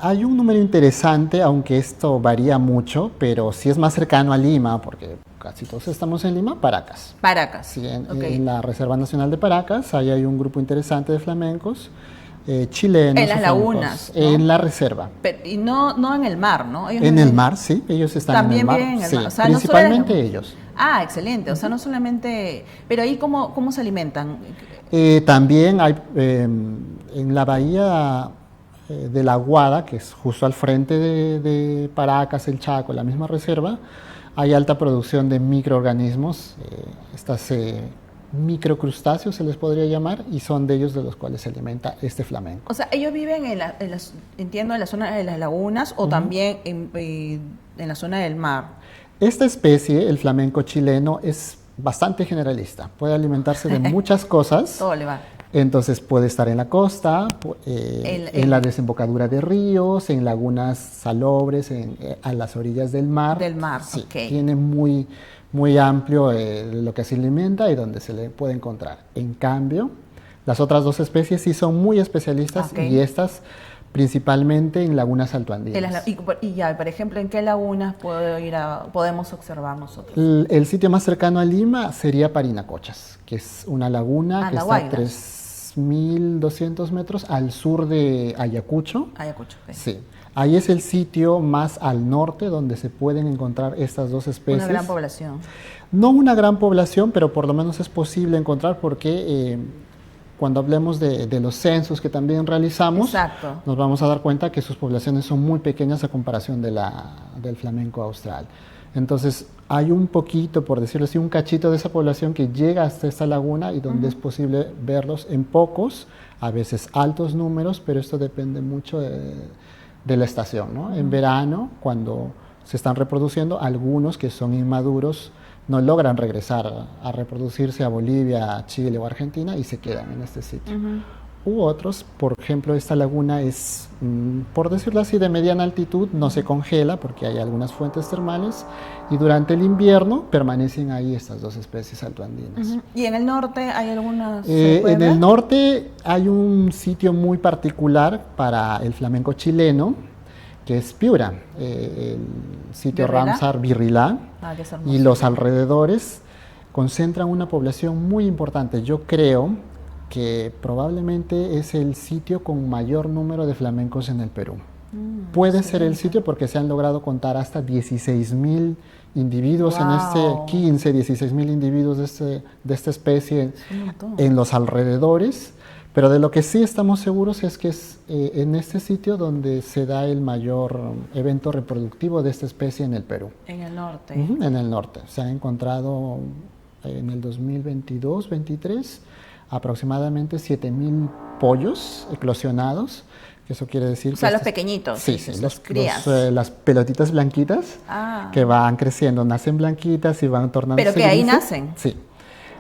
hay un número interesante, aunque esto varía mucho, pero sí es más cercano a Lima, porque casi todos estamos en Lima, Paracas. Paracas. Sí, Ok. en la Reserva Nacional de Paracas, ahí hay un grupo interesante de flamencos chilenos. En las o lagunas, ¿no? En la reserva. Y no en el mar, ¿no? Ellos En no el viven- mar, sí, ellos están También en el mar. viven en el Sí, mar. O sea, no solo principalmente las- ellos. Ah, excelente. O sea, no solamente... Pero ahí, ¿cómo se alimentan? También hay en la bahía de la Guada, que es justo al frente de Paracas, el Chaco, la misma reserva, hay alta producción de microorganismos, estas microcrustáceos se les podría llamar, y son de ellos de los cuales se alimenta este flamenco. O sea, ellos viven entiendo, en la zona de las lagunas o también en la zona del mar. Esta especie, el flamenco chileno, es bastante generalista, puede alimentarse de muchas cosas. Todo le va. Entonces puede estar en la costa, en la desembocadura de ríos, en lagunas salobres, a las orillas del mar. Del mar, Sí, ok. tiene muy amplio lo que se alimenta y donde se le puede encontrar. En cambio, las otras dos especies sí son muy especialistas Ok. y estas principalmente en lagunas altoandinas. Y ya, por ejemplo, ¿en qué lagunas podemos observar nosotros? El sitio más cercano a Lima sería Parinacochas, que es una laguna que está a Andahuaylas. 3.200 metros al sur de Ayacucho. Ayacucho. Ok. Sí, ahí es el sitio más al norte donde se pueden encontrar estas dos especies. Una gran población. No una gran población, pero por lo menos es posible encontrar porque cuando hablemos de los censos que también realizamos, Exacto. nos vamos a dar cuenta que sus poblaciones son muy pequeñas a comparación del flamenco austral. Entonces, hay un poquito, por decirlo así, un cachito de esa población que llega hasta esta laguna y donde es posible verlos en pocos, a veces altos números, pero esto depende mucho de la estación, ¿no? En verano, cuando se están reproduciendo, algunos que son inmaduros no logran regresar a reproducirse a Bolivia, Chile o Argentina y se quedan en este sitio. U otros, por ejemplo, esta laguna es, por decirlo así, de mediana altitud, no se congela porque hay algunas fuentes termales y durante el invierno permanecen ahí estas dos especies altoandinas. Ujú. ¿Y en el norte hay algunas? ¿Se puede En ver? el norte hay un sitio muy particular para el flamenco chileno, que es Piura, el sitio ¿Virrilá? Ramsar Virrilá, Ah, que es hermoso. y los alrededores concentran una población muy importante. Yo creo que probablemente es el sitio con mayor número de flamencos en el Perú. Puede ser el sitio porque se han logrado contar hasta 16.000 individuos Wow. en este 16.000 individuos de esta especie Un montón. en los alrededores, pero de lo que sí estamos seguros es que es en este sitio donde se da el mayor evento reproductivo de esta especie en el Perú. En el norte. Ujú, en el norte. Se han encontrado en el 2022-23 aproximadamente 7.000 pollos eclosionados, que eso quiere decir O sea, que los pequeñitos. Sí, sí, los crías. las pelotitas blanquitas Ah. que van creciendo, nacen blanquitas y van tornándose Pero que ahí grises. nacen. Sí.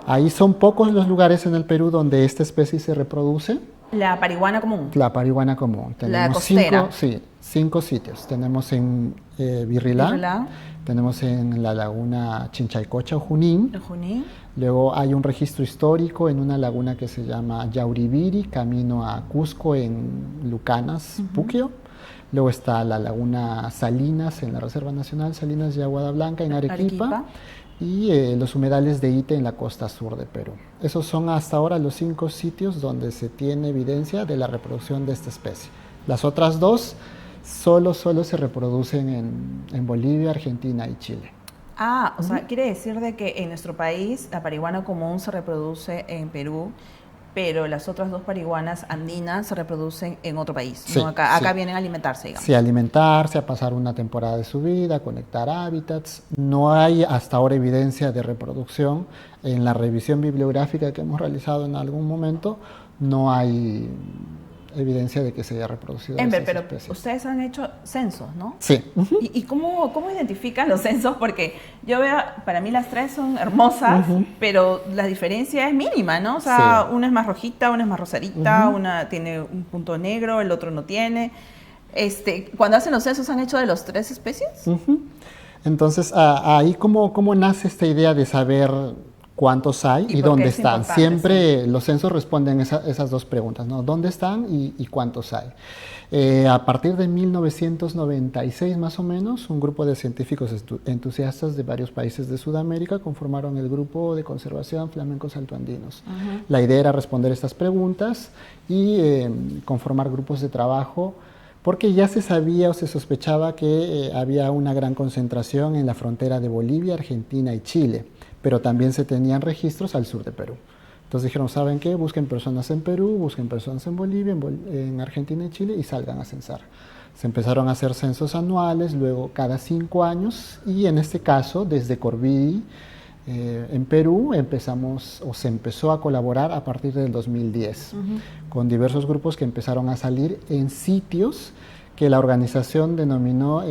Ahí son pocos los lugares en el Perú donde esta especie se reproduce. La parihuana común. La parihuana común. La costera. Cinco sitios. Tenemos en Virrilá, Virrilá. tenemos en la laguna Chinchaycocha o Junín. El Junín. Luego hay un registro histórico en una laguna que se llama Yauribiri, camino a Cusco en Lucanas, Puquio. Luego está la laguna Salinas en la Reserva Nacional Salinas de Aguada Blanca en Arequipa. Arequipa. Y los humedales de Ite en la costa sur de Perú. Esos son hasta ahora los 5 sitios donde se tiene evidencia de la reproducción de esta especie. Las otras dos solo se reproducen en Bolivia, Argentina y Chile. Ah, o sea, quiere decir de que en nuestro país la parihuana común se reproduce en Perú, pero las otras dos parihuanas andinas se reproducen en otro país. Sí, ¿no? Acá sí. vienen a alimentarse, digamos. Sí, alimentarse, a pasar una temporada de su vida, conectar hábitats. No hay hasta ahora evidencia de reproducción. En la revisión bibliográfica que hemos realizado en algún momento, no hay evidencia de que se haya reproducido Enver, estas pero especies. ustedes han hecho censos, ¿no? Sí. ¿Y cómo identifican los censos? Porque yo veo, para mí las tres son hermosas, pero la diferencia es mínima, ¿no? O sea, Sí. una es más rojita, una es más rosadita, una tiene un punto negro, el otro no tiene. Cuando hacen los censos, ¿han hecho de las tres especies? Entonces, ahí cómo nace esta idea de saber cuántos hay y por qué dónde es están. importante, Siempre los censos responden esas dos preguntas, ¿no? ¿Dónde están y cuántos hay? A partir de 1996 más o menos, un grupo de científicos entusiastas de varios países de Sudamérica conformaron el Grupo de Conservación Flamencos Altoandinos. La idea era responder estas preguntas y conformar grupos de trabajo, porque ya se sabía o se sospechaba que había una gran concentración en la frontera de Bolivia, Argentina y Chile, pero también se tenían registros al sur de Perú. Entonces dijeron, ¿saben qué? Busquen personas en Perú, busquen personas en Bolivia, en Argentina y Chile y salgan a censar. Se empezaron a hacer censos anuales, luego cada 5 años y en este caso desde Corvidi en Perú se empezó a colaborar a partir del 2010 con diversos grupos que empezaron a salir en sitios que la organización denominó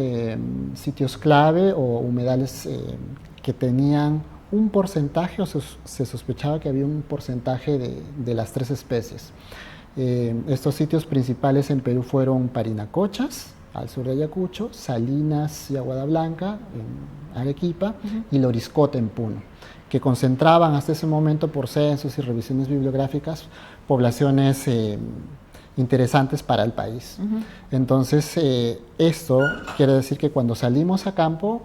sitios clave o humedales que tenían un porcentaje, o se sospechaba que había un porcentaje de las 3 especies. Estos sitios principales en Perú fueron Parinacochas, al sur de Ayacucho, Salinas y Aguada Blanca, en Arequipa, y Loriscote, en Puno, que concentraban hasta ese momento por censos y revisiones bibliográficas poblaciones interesantes para el país. Entonces, esto quiere decir que cuando salimos a campo,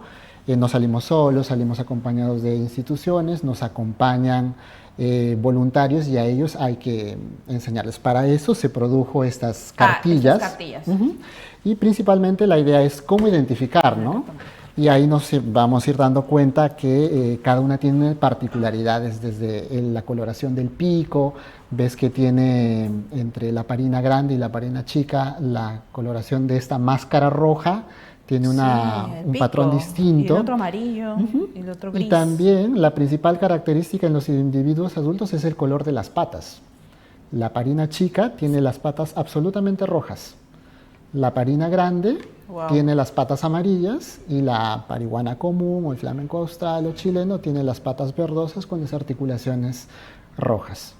no salimos solos, salimos acompañados de instituciones, nos acompañan voluntarios y a ellos hay que enseñarles. Para eso se produjo estas cartillas. Estas cartillas. Y principalmente la idea es cómo identificar, ¿no? Y ahí nos vamos a ir dando cuenta que cada una tiene particularidades, desde la coloración del pico, ves que tiene entre la parina grande y la parina chica la coloración de esta máscara roja, tiene un patrón distinto. Y el otro amarillo, y el otro gris. Y también la principal característica en los individuos adultos es el color de las patas. La parina chica tiene las patas absolutamente rojas. La parina grande tiene las patas amarillas y la parihuana común o el flamenco austral o chileno tiene las patas verdosas con las articulaciones rojas.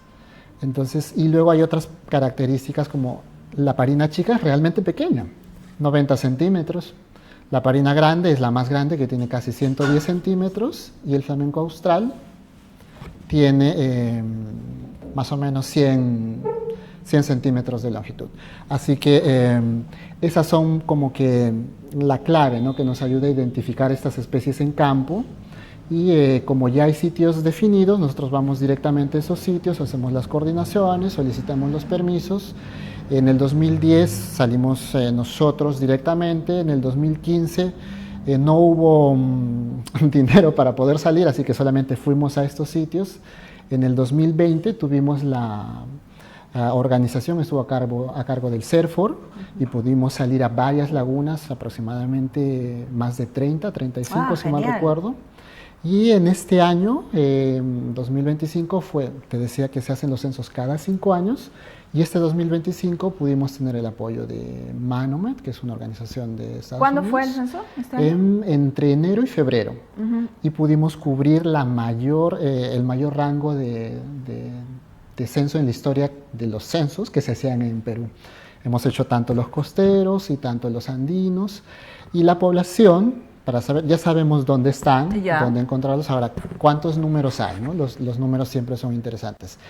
Entonces, y luego hay otras características como la parina chica es realmente pequeña, 90 centímetros. La parina grande es la más grande, que tiene casi 110 centímetros, y el flamenco austral tiene más o menos 100 centímetros de longitud. Así que esas son como que la clave, ¿no?, que nos ayuda a identificar estas especies en campo. Y como ya hay sitios definidos, nosotros vamos directamente a esos sitios, hacemos las coordinaciones, solicitamos los permisos. En el 2010 salimos nosotros directamente, en el 2015 no hubo dinero para poder salir, así que solamente fuimos a estos sitios. En el 2020 tuvimos la organización, estuvo a cargo del CERFOR, y pudimos salir a varias lagunas, aproximadamente más de 30, 35 si mal recuerdo. Y en este año, 2025, te decía que se hacen los censos cada 5 años, y este 2025 pudimos tener el apoyo de Manomet, que es una organización de Estados Unidos. ¿Cuándo fue el censo? Entre enero y febrero. Y pudimos cubrir el mayor rango de censo en la historia de los censos que se hacían en Perú. Hemos hecho tanto los costeros y tanto los andinos, y la población, para saber, ya sabemos dónde están, dónde encontrarlos. Ahora, ¿cuántos números hay, no? Los números siempre son interesantes.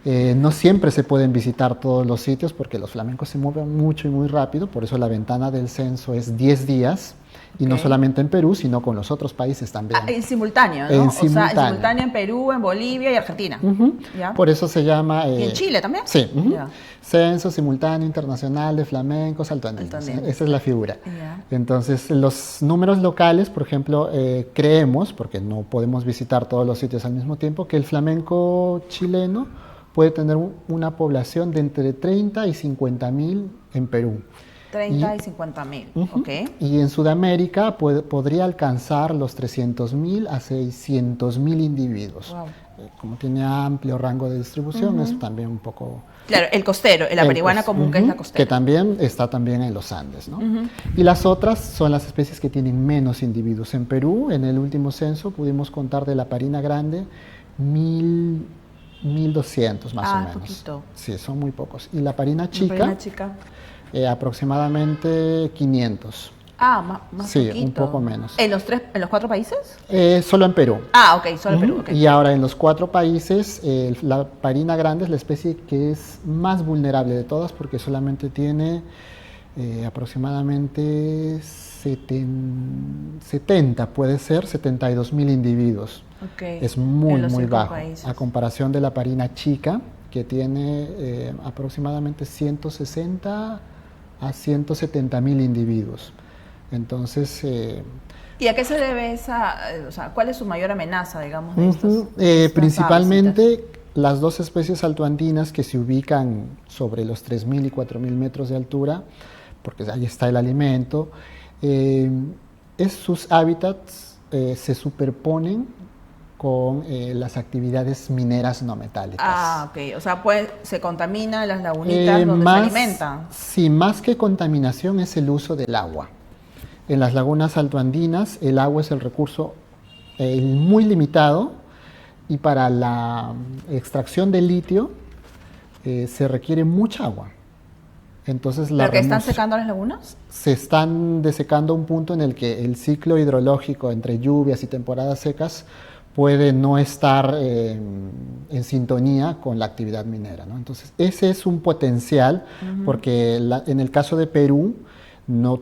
No siempre se pueden visitar todos los sitios porque los flamencos se mueven mucho y muy rápido, por eso la ventana del censo es 10 días, y no solamente en Perú, sino con los otros países también. En simultáneo, ¿no? En simultáneo. O sea, en simultáneo en Perú, en Bolivia y Argentina. ¿Ya? Por eso se llama... ¿Y en Chile también? Sí. Censo Simultáneo Internacional de Flamencos Altoandinos. Esa es la figura. Entonces, los números locales, por ejemplo, creemos, porque no podemos visitar todos los sitios al mismo tiempo, que el flamenco chileno puede tener una población de entre 30 y 50 mil en Perú. 30 y 50 mil, Y en Sudamérica podría alcanzar los 300.000 a 600.000 individuos. Como tiene amplio rango de distribución, es también un poco... Claro, el costero, la parihuana común, que es la costera. Que también está también en los Andes, ¿no? Y las otras son las especies que tienen menos individuos. En Perú, en el último censo, pudimos contar de la parina grande 1.200 más o menos. Poquito. Sí, son muy pocos. Y la parina chica, aproximadamente 500. Más Sí, poquito. un poco menos. ¿En los 4 países? Solo en Perú. Ok, solo en Perú. Ok. Y ahora en los 4 países, la parina grande es la especie que es más vulnerable de todas porque solamente tiene aproximadamente 70, puede ser, 72.000 individuos. Ok. Es muy, En los muy 5 bajo. países. A comparación de la parina chica, que tiene aproximadamente 160 a 170.000 individuos. Entonces, ¿Y a qué se debe cuál es su mayor amenaza, digamos, de estas principalmente aves? las 2 especies altoandinas que se ubican sobre los 3.000 y 4.000 metros de altura, porque ahí está el alimento, sus hábitats se superponen con las actividades mineras no metálicas. Ok. O sea, se contaminan las lagunitas donde se alimentan. Sí, más que contaminación es el uso del agua. En las lagunas altoandinas el agua es el recurso muy limitado y para la extracción de litio se requiere mucha agua. Entonces, ¿Pero que están secando las lagunas? se están desecando a un punto en el que el ciclo hidrológico entre lluvias y temporadas secas puede no estar en sintonía con la actividad minera, ¿no? Entonces, ese es un potencial, porque en el caso de Perú,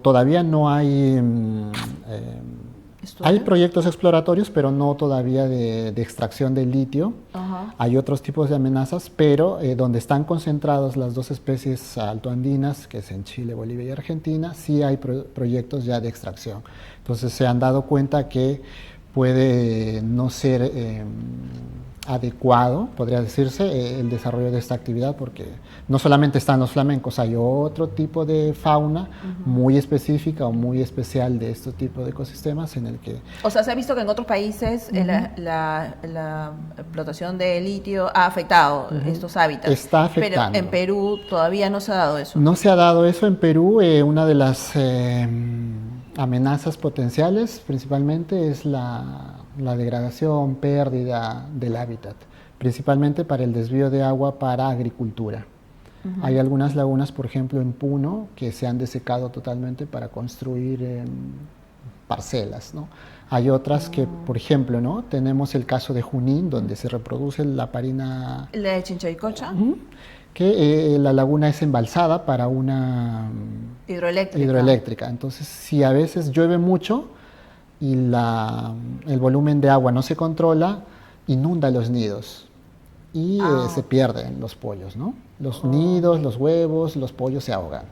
todavía no hay... hay proyectos exploratorios, pero no todavía de extracción de litio. Ajá. Hay otros tipos de amenazas, pero donde están concentradas las 2 especies altoandinas, que es en Chile, Bolivia y Argentina, sí hay proyectos ya de extracción. Entonces se han dado cuenta que puede no ser adecuado, podría decirse, el desarrollo de esta actividad, porque no solamente están los flamencos, hay otro tipo de fauna muy específica o muy especial de este tipo de ecosistemas en el que... O sea, se ha visto que en otros países la explotación de litio ha afectado estos hábitats. Está afectando. Pero en Perú todavía no se ha dado eso. No se ha dado eso en Perú. Una de las amenazas potenciales principalmente es la degradación, pérdida del hábitat, principalmente para el desvío de agua para agricultura. Hay algunas lagunas, por ejemplo, en Puno, que se han desecado totalmente para construir parcelas, ¿no? Hay otras que, por ejemplo, ¿no? Tenemos el caso de Junín, donde se reproduce la parina... ¿La de Chinchaycocha? Que la laguna es embalsada para una hidroeléctrica. Entonces, si a veces llueve mucho y el volumen de agua no se controla, inunda los nidos y se pierden los pollos, ¿no? Los nidos, los huevos, los pollos se ahogan.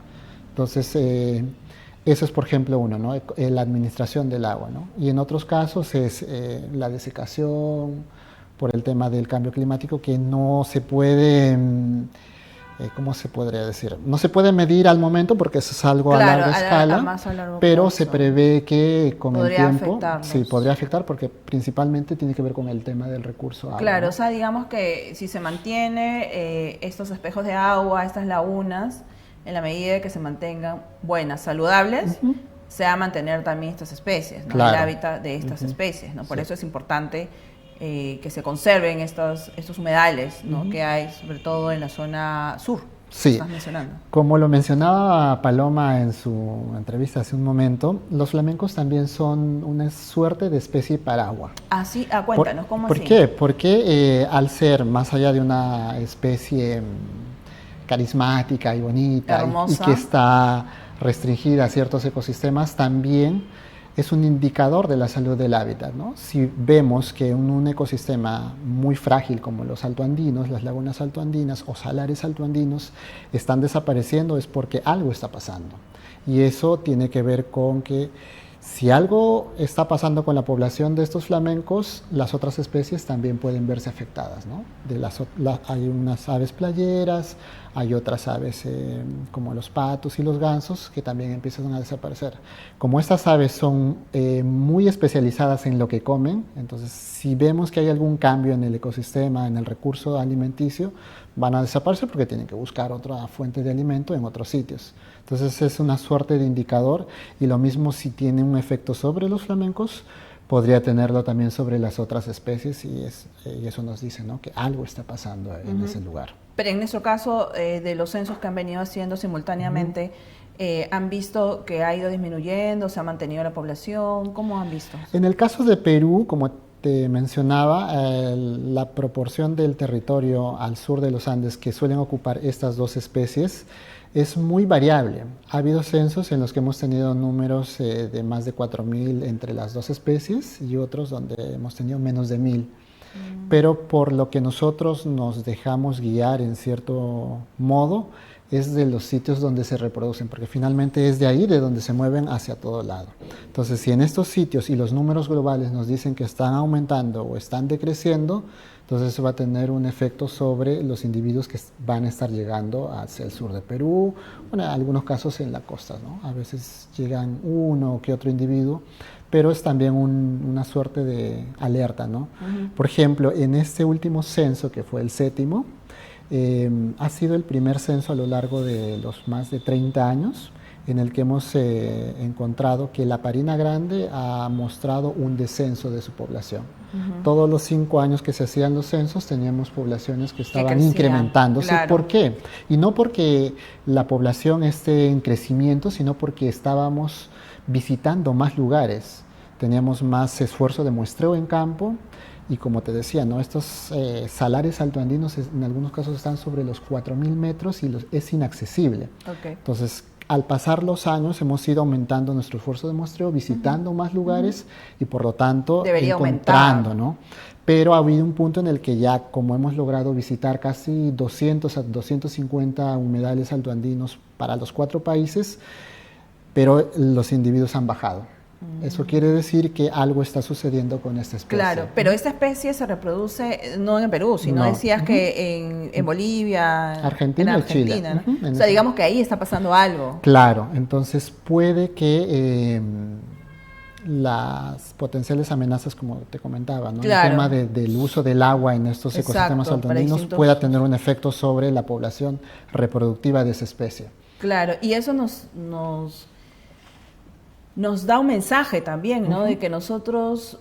Entonces, eso es, por ejemplo, uno, ¿no? La administración del agua, ¿no? Y en otros casos es la desecación por el tema del cambio climático, que no se puede... ¿cómo se podría decir? No se puede medir al momento porque eso es algo a larga escala, pero se prevé que con el tiempo sí podría afectar, porque principalmente tiene que ver con el tema del recurso agua. Claro, ¿no? o sea, digamos que si se mantiene estos espejos de agua, estas lagunas, en la medida que se mantengan buenas, saludables, se va a mantener también estas especies, ¿no? Claro. El hábitat de estas especies, ¿no? Por eso es importante que se conserven estos humedales, ¿no? Que hay, sobre todo en la zona sur. Sí, estás mencionando. Como lo mencionaba Paloma en su entrevista hace un momento, los flamencos también son una suerte de especie paraguas. Así, cuéntanos, ¿cómo ¿Por así? qué? Porque al ser más allá de una especie carismática y bonita y que está restringida a ciertos ecosistemas, también es un indicador de la salud del hábitat, ¿no? Si vemos que en un ecosistema muy frágil como los altoandinos, las lagunas altoandinas o salares altoandinos están desapareciendo, es porque algo está pasando. Y eso tiene que ver con que si algo está pasando con la población de estos flamencos, las otras especies también pueden verse afectadas, ¿no? Hay unas aves playeras, hay otras aves como los patos y los gansos que también empiezan a desaparecer. Como estas aves son muy especializadas en lo que comen, entonces si vemos que hay algún cambio en el ecosistema, en el recurso alimenticio, van a desaparecer porque tienen que buscar otra fuente de alimento en otros sitios. Entonces es una suerte de indicador, y lo mismo si tiene un efecto sobre los flamencos, podría tenerlo también sobre las otras especies, y eso nos dice, ¿no? Que algo está pasando en ese lugar. Pero en nuestro caso, de los censos que han venido haciendo simultáneamente, ¿Han visto que ha ido disminuyendo, se ha mantenido la población? ¿Cómo han visto? En el caso de Perú, como te mencionaba, la proporción del territorio al sur de los Andes que suelen ocupar estas dos especies es muy variable. Ha habido censos en los que hemos tenido números de más de 4.000 entre las dos especies y otros donde hemos tenido menos de 1.000. Pero por lo que nosotros nos dejamos guiar en cierto modo es de los sitios donde se reproducen, porque finalmente es de ahí de donde se mueven hacia todo lado. Entonces, si en estos sitios y los números globales nos dicen que están aumentando o están decreciendo, entonces eso va a tener un efecto sobre los individuos que van a estar llegando hacia el sur de Perú, bueno, en algunos casos en la costa, ¿no? A veces llegan uno que otro individuo, pero es también una suerte de alerta, ¿no? Por ejemplo, en este último censo, que fue el 7º, ha sido el primer censo a lo largo de los más de 30 años en el que hemos encontrado que la Parina Grande ha mostrado un descenso de su población. Todos los 5 años que se hacían los censos teníamos poblaciones que estaban incrementándose. Claro. ¿Por qué? Y no porque la población esté en crecimiento, sino porque estábamos visitando más lugares, teníamos más esfuerzo de muestreo en campo. Y como te decía, ¿no? Estos salares altoandinos en algunos casos están sobre los 4.000 metros y es inaccesible. Okay. Entonces, al pasar los años hemos ido aumentando nuestro esfuerzo de muestreo, visitando más lugares y por lo tanto debería encontrando, aumentar, ¿no? Pero ha habido un punto en el que ya, como hemos logrado visitar casi 200 a 250 humedales altoandinos para los 4 países, pero los individuos han bajado. Eso quiere decir que algo está sucediendo con esta especie. Claro, pero esta especie se reproduce no en Perú, sino No. decías que en Bolivia, Argentina en y Chile. Argentina, ¿no? En O sea, ese- digamos que ahí está pasando algo. Claro, entonces puede que las potenciales amenazas, como te comentaba, ¿no? Claro. El tema del uso del agua en estos Exacto, ecosistemas para altoandinos distintos- pueda tener un efecto sobre la población reproductiva de esa especie. Claro, y eso nos da un mensaje también, ¿no? De que nosotros,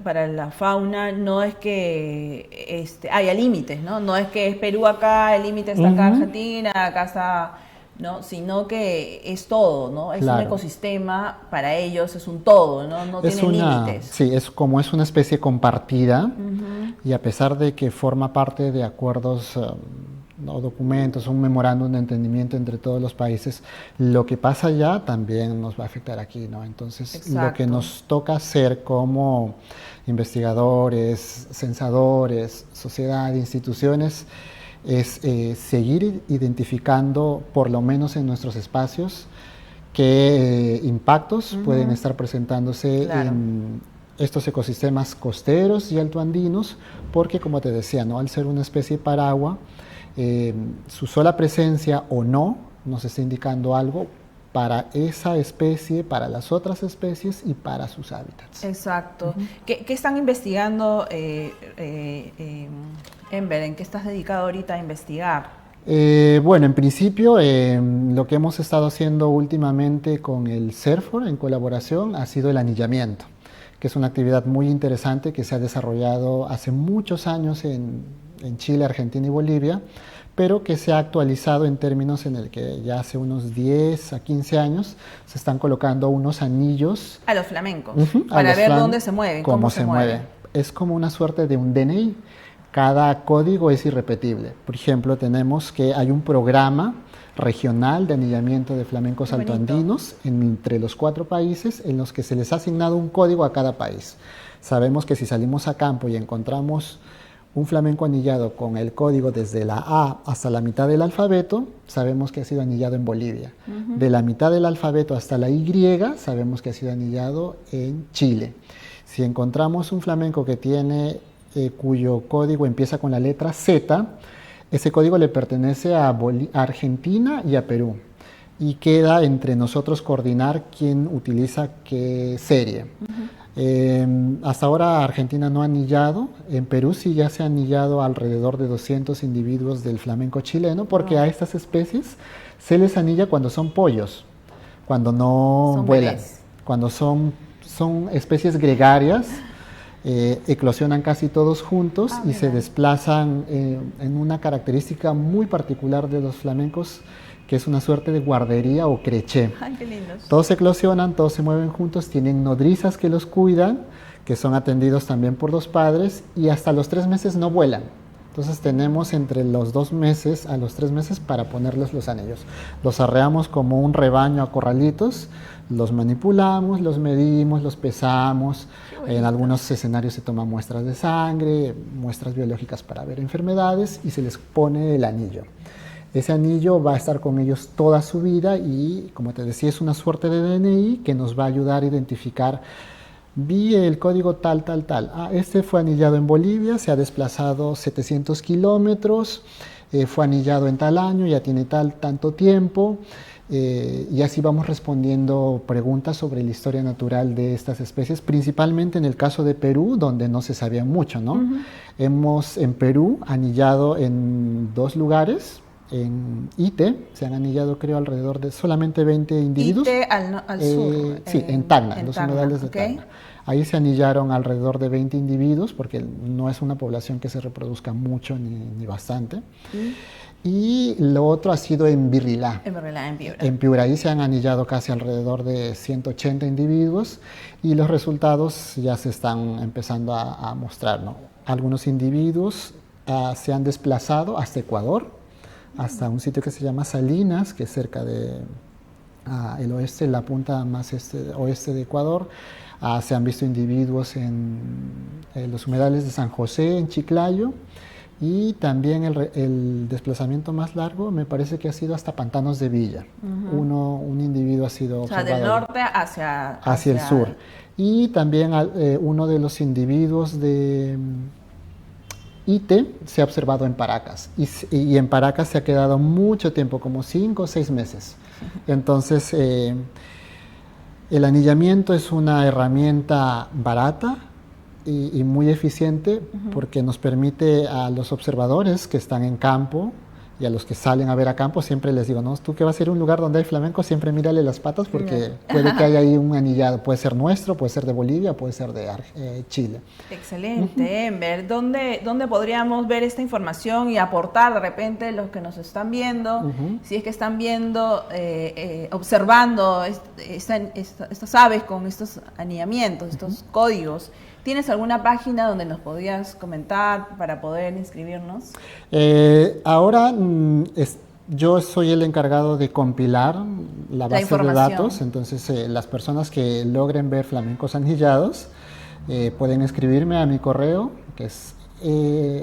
para la fauna, no es que haya límites, ¿no? No es que es Perú acá, el límite está acá Argentina, acá está, ¿no? Sino que es todo, ¿no? Es Claro. un ecosistema, para ellos es un todo, ¿no? No tiene límites. Sí, es una especie compartida y a pesar de que forma parte de acuerdos o documentos, un memorándum de entendimiento entre todos los países, lo que pasa allá también nos va a afectar aquí, ¿no? Entonces, lo que Exacto. nos toca hacer como investigadores, censadores, sociedad, instituciones, es seguir identificando, por lo menos en nuestros espacios, qué impactos pueden estar presentándose Claro. en estos ecosistemas costeros y altoandinos, porque como te decía, ¿no? Al ser una especie paragua, su sola presencia o no nos está indicando algo para esa especie, para las otras especies y para sus hábitats. Exacto. ¿Qué están investigando, Enver? ¿En qué estás dedicado ahorita a investigar? Bueno, en principio lo que hemos estado haciendo últimamente con el CERFOR en colaboración ha sido el anillamiento, que es una actividad muy interesante que se ha desarrollado hace muchos años en Chile, Argentina y Bolivia, pero que se ha actualizado en términos en el que ya hace unos 10 a 15 años se están colocando unos anillos A los flamencos, a para los ver flan- dónde se mueven, cómo se mueven. Es como una suerte de un DNI. Cada código es irrepetible. Por ejemplo, tenemos que hay un programa regional de anillamiento de flamencos Qué bonito. altoandinos entre los 4 países en los que se les ha asignado un código a cada país. Sabemos que si salimos a campo y encontramos un flamenco anillado con el código desde la A hasta la mitad del alfabeto, sabemos que ha sido anillado en Bolivia. De la mitad del alfabeto hasta la Y, sabemos que ha sido anillado en Chile. Si encontramos un flamenco que tiene cuyo código empieza con la letra Z, ese código le pertenece a Argentina y a Perú. Y queda entre nosotros coordinar quién utiliza qué serie. Hasta ahora Argentina no ha anillado, en Perú sí ya se ha anillado alrededor de 200 individuos del flamenco chileno, porque a estas especies se les anilla cuando son pollos, cuando no Son vuelan, bebés. cuando son especies gregarias, eclosionan casi todos juntos y se desplazan en una característica muy particular de los flamencos, que es una suerte de guardería o creche. Ay, qué lindos. Todos eclosionan, todos se mueven juntos, tienen nodrizas que los cuidan, que son atendidos también por los padres, y hasta los 3 meses no vuelan. Entonces tenemos entre los 2 meses a los 3 meses para ponerles los anillos. Los arreamos como un rebaño a corralitos, los manipulamos, los medimos, los pesamos. En algunos escenarios se toman muestras de sangre, muestras biológicas para ver enfermedades y se les pone el anillo. Ese anillo va a estar con ellos toda su vida y, como te decía, es una suerte de DNI que nos va a ayudar a identificar. Vi el código tal. Este fue anillado en Bolivia, se ha desplazado 700 kilómetros, fue anillado en tal año, ya tiene tanto tiempo. Y así vamos respondiendo preguntas sobre la historia natural de estas especies, principalmente en el caso de Perú, donde no se sabía mucho, ¿no? Hemos en Perú anillado en 2 lugares. En Ite se han anillado, creo, alrededor de solamente 20 individuos. Ite al sur. Sí, en Tacna, en los Tacna, humedales de okay. Tacna. Ahí se anillaron alrededor de 20 individuos, porque no es una población que se reproduzca mucho ni bastante. Y lo otro ha sido en Birrilá. En Birrilá, en Piura. En Piura, ahí se han anillado casi alrededor de 180 individuos y los resultados ya se están empezando a mostrar, ¿no? Algunos individuos se han desplazado hasta Ecuador, hasta un sitio que se llama Salinas, que es cerca de el oeste, la punta más oeste de Ecuador. Se han visto individuos en los humedales de San José, en Chiclayo, y también el desplazamiento más largo me parece que ha sido hasta Pantanos de Villa. Un individuo ha sido observado. O sea, del norte hacia el sur. Y también uno de los individuos de Ite se ha observado en Paracas. Y en Paracas se ha quedado mucho tiempo, como 5 o 6 meses. Entonces, el anillamiento es una herramienta barata y muy eficiente porque nos permite a los observadores que están en campo y a los que salen a ver a campo, siempre les digo, no, tú que vas a ir a un lugar donde hay flamencos, siempre mírale las patas porque puede que haya ahí un anillado, puede ser nuestro, puede ser de Bolivia, puede ser de Chile. Excelente, Enver. ¿Dónde podríamos ver esta información y aportar de repente los que nos están viendo? Si es que están viendo, observando estas aves con estos anillamientos, estos códigos. ¿Tienes alguna página donde nos podías comentar para poder inscribirnos? Ahora yo soy el encargado de compilar la base de datos, entonces las personas que logren ver flamencos anillados pueden escribirme a mi correo, que es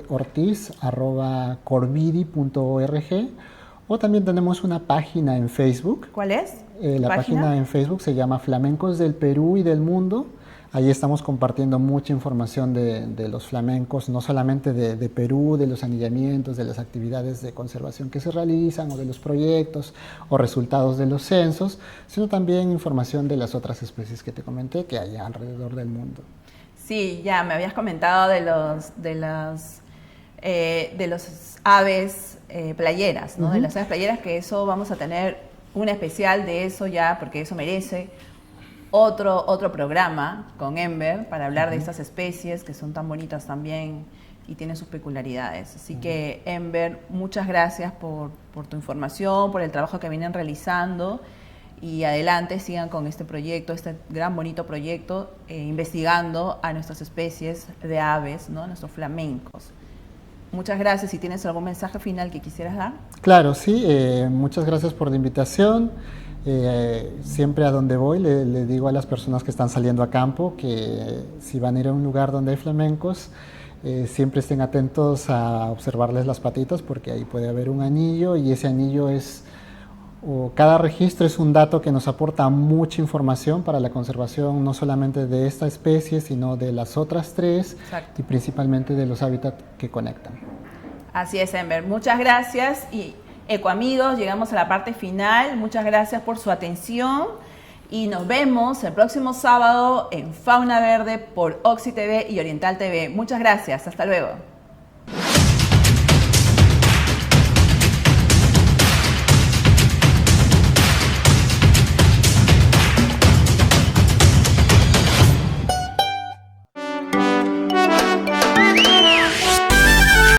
ortiz@corbidi.org, o también tenemos una página en Facebook. ¿Cuál es? La página en Facebook se llama Flamencos del Perú y del Mundo. Ahí estamos compartiendo mucha información de los flamencos, no solamente de Perú, de los anillamientos, de las actividades de conservación que se realizan, o de los proyectos o resultados de los censos, sino también información de las otras especies que te comenté que hay alrededor del mundo. Sí, ya me habías comentado de los aves playeras, ¿no? De las aves playeras, que eso vamos a tener un especial de eso ya, porque eso merece otro programa con Enver para hablar de estas especies que son tan bonitas también y tienen sus peculiaridades. Así que, Enver, muchas gracias por tu información, por el trabajo que vienen realizando, y adelante, sigan con este proyecto, este gran bonito proyecto, investigando a nuestras especies de aves, ¿no? Nuestros flamencos. Muchas gracias. Si tienes algún mensaje final que quisieras dar. Claro, sí. Muchas gracias por la invitación. Siempre a donde voy le digo a las personas que están saliendo a campo que si van a ir a un lugar donde hay flamencos, siempre estén atentos a observarles las patitas, porque ahí puede haber un anillo, y ese anillo cada registro es un dato que nos aporta mucha información para la conservación, no solamente de esta especie, sino de las otras 3. Exacto. Y principalmente de los hábitats que conectan. Así es, Enver. Muchas gracias. Y Ecoamigos, llegamos a la parte final. Muchas gracias por su atención y nos vemos el próximo sábado en Fauna Verde por Oxy TV y Oriental TV. Muchas gracias. Hasta luego.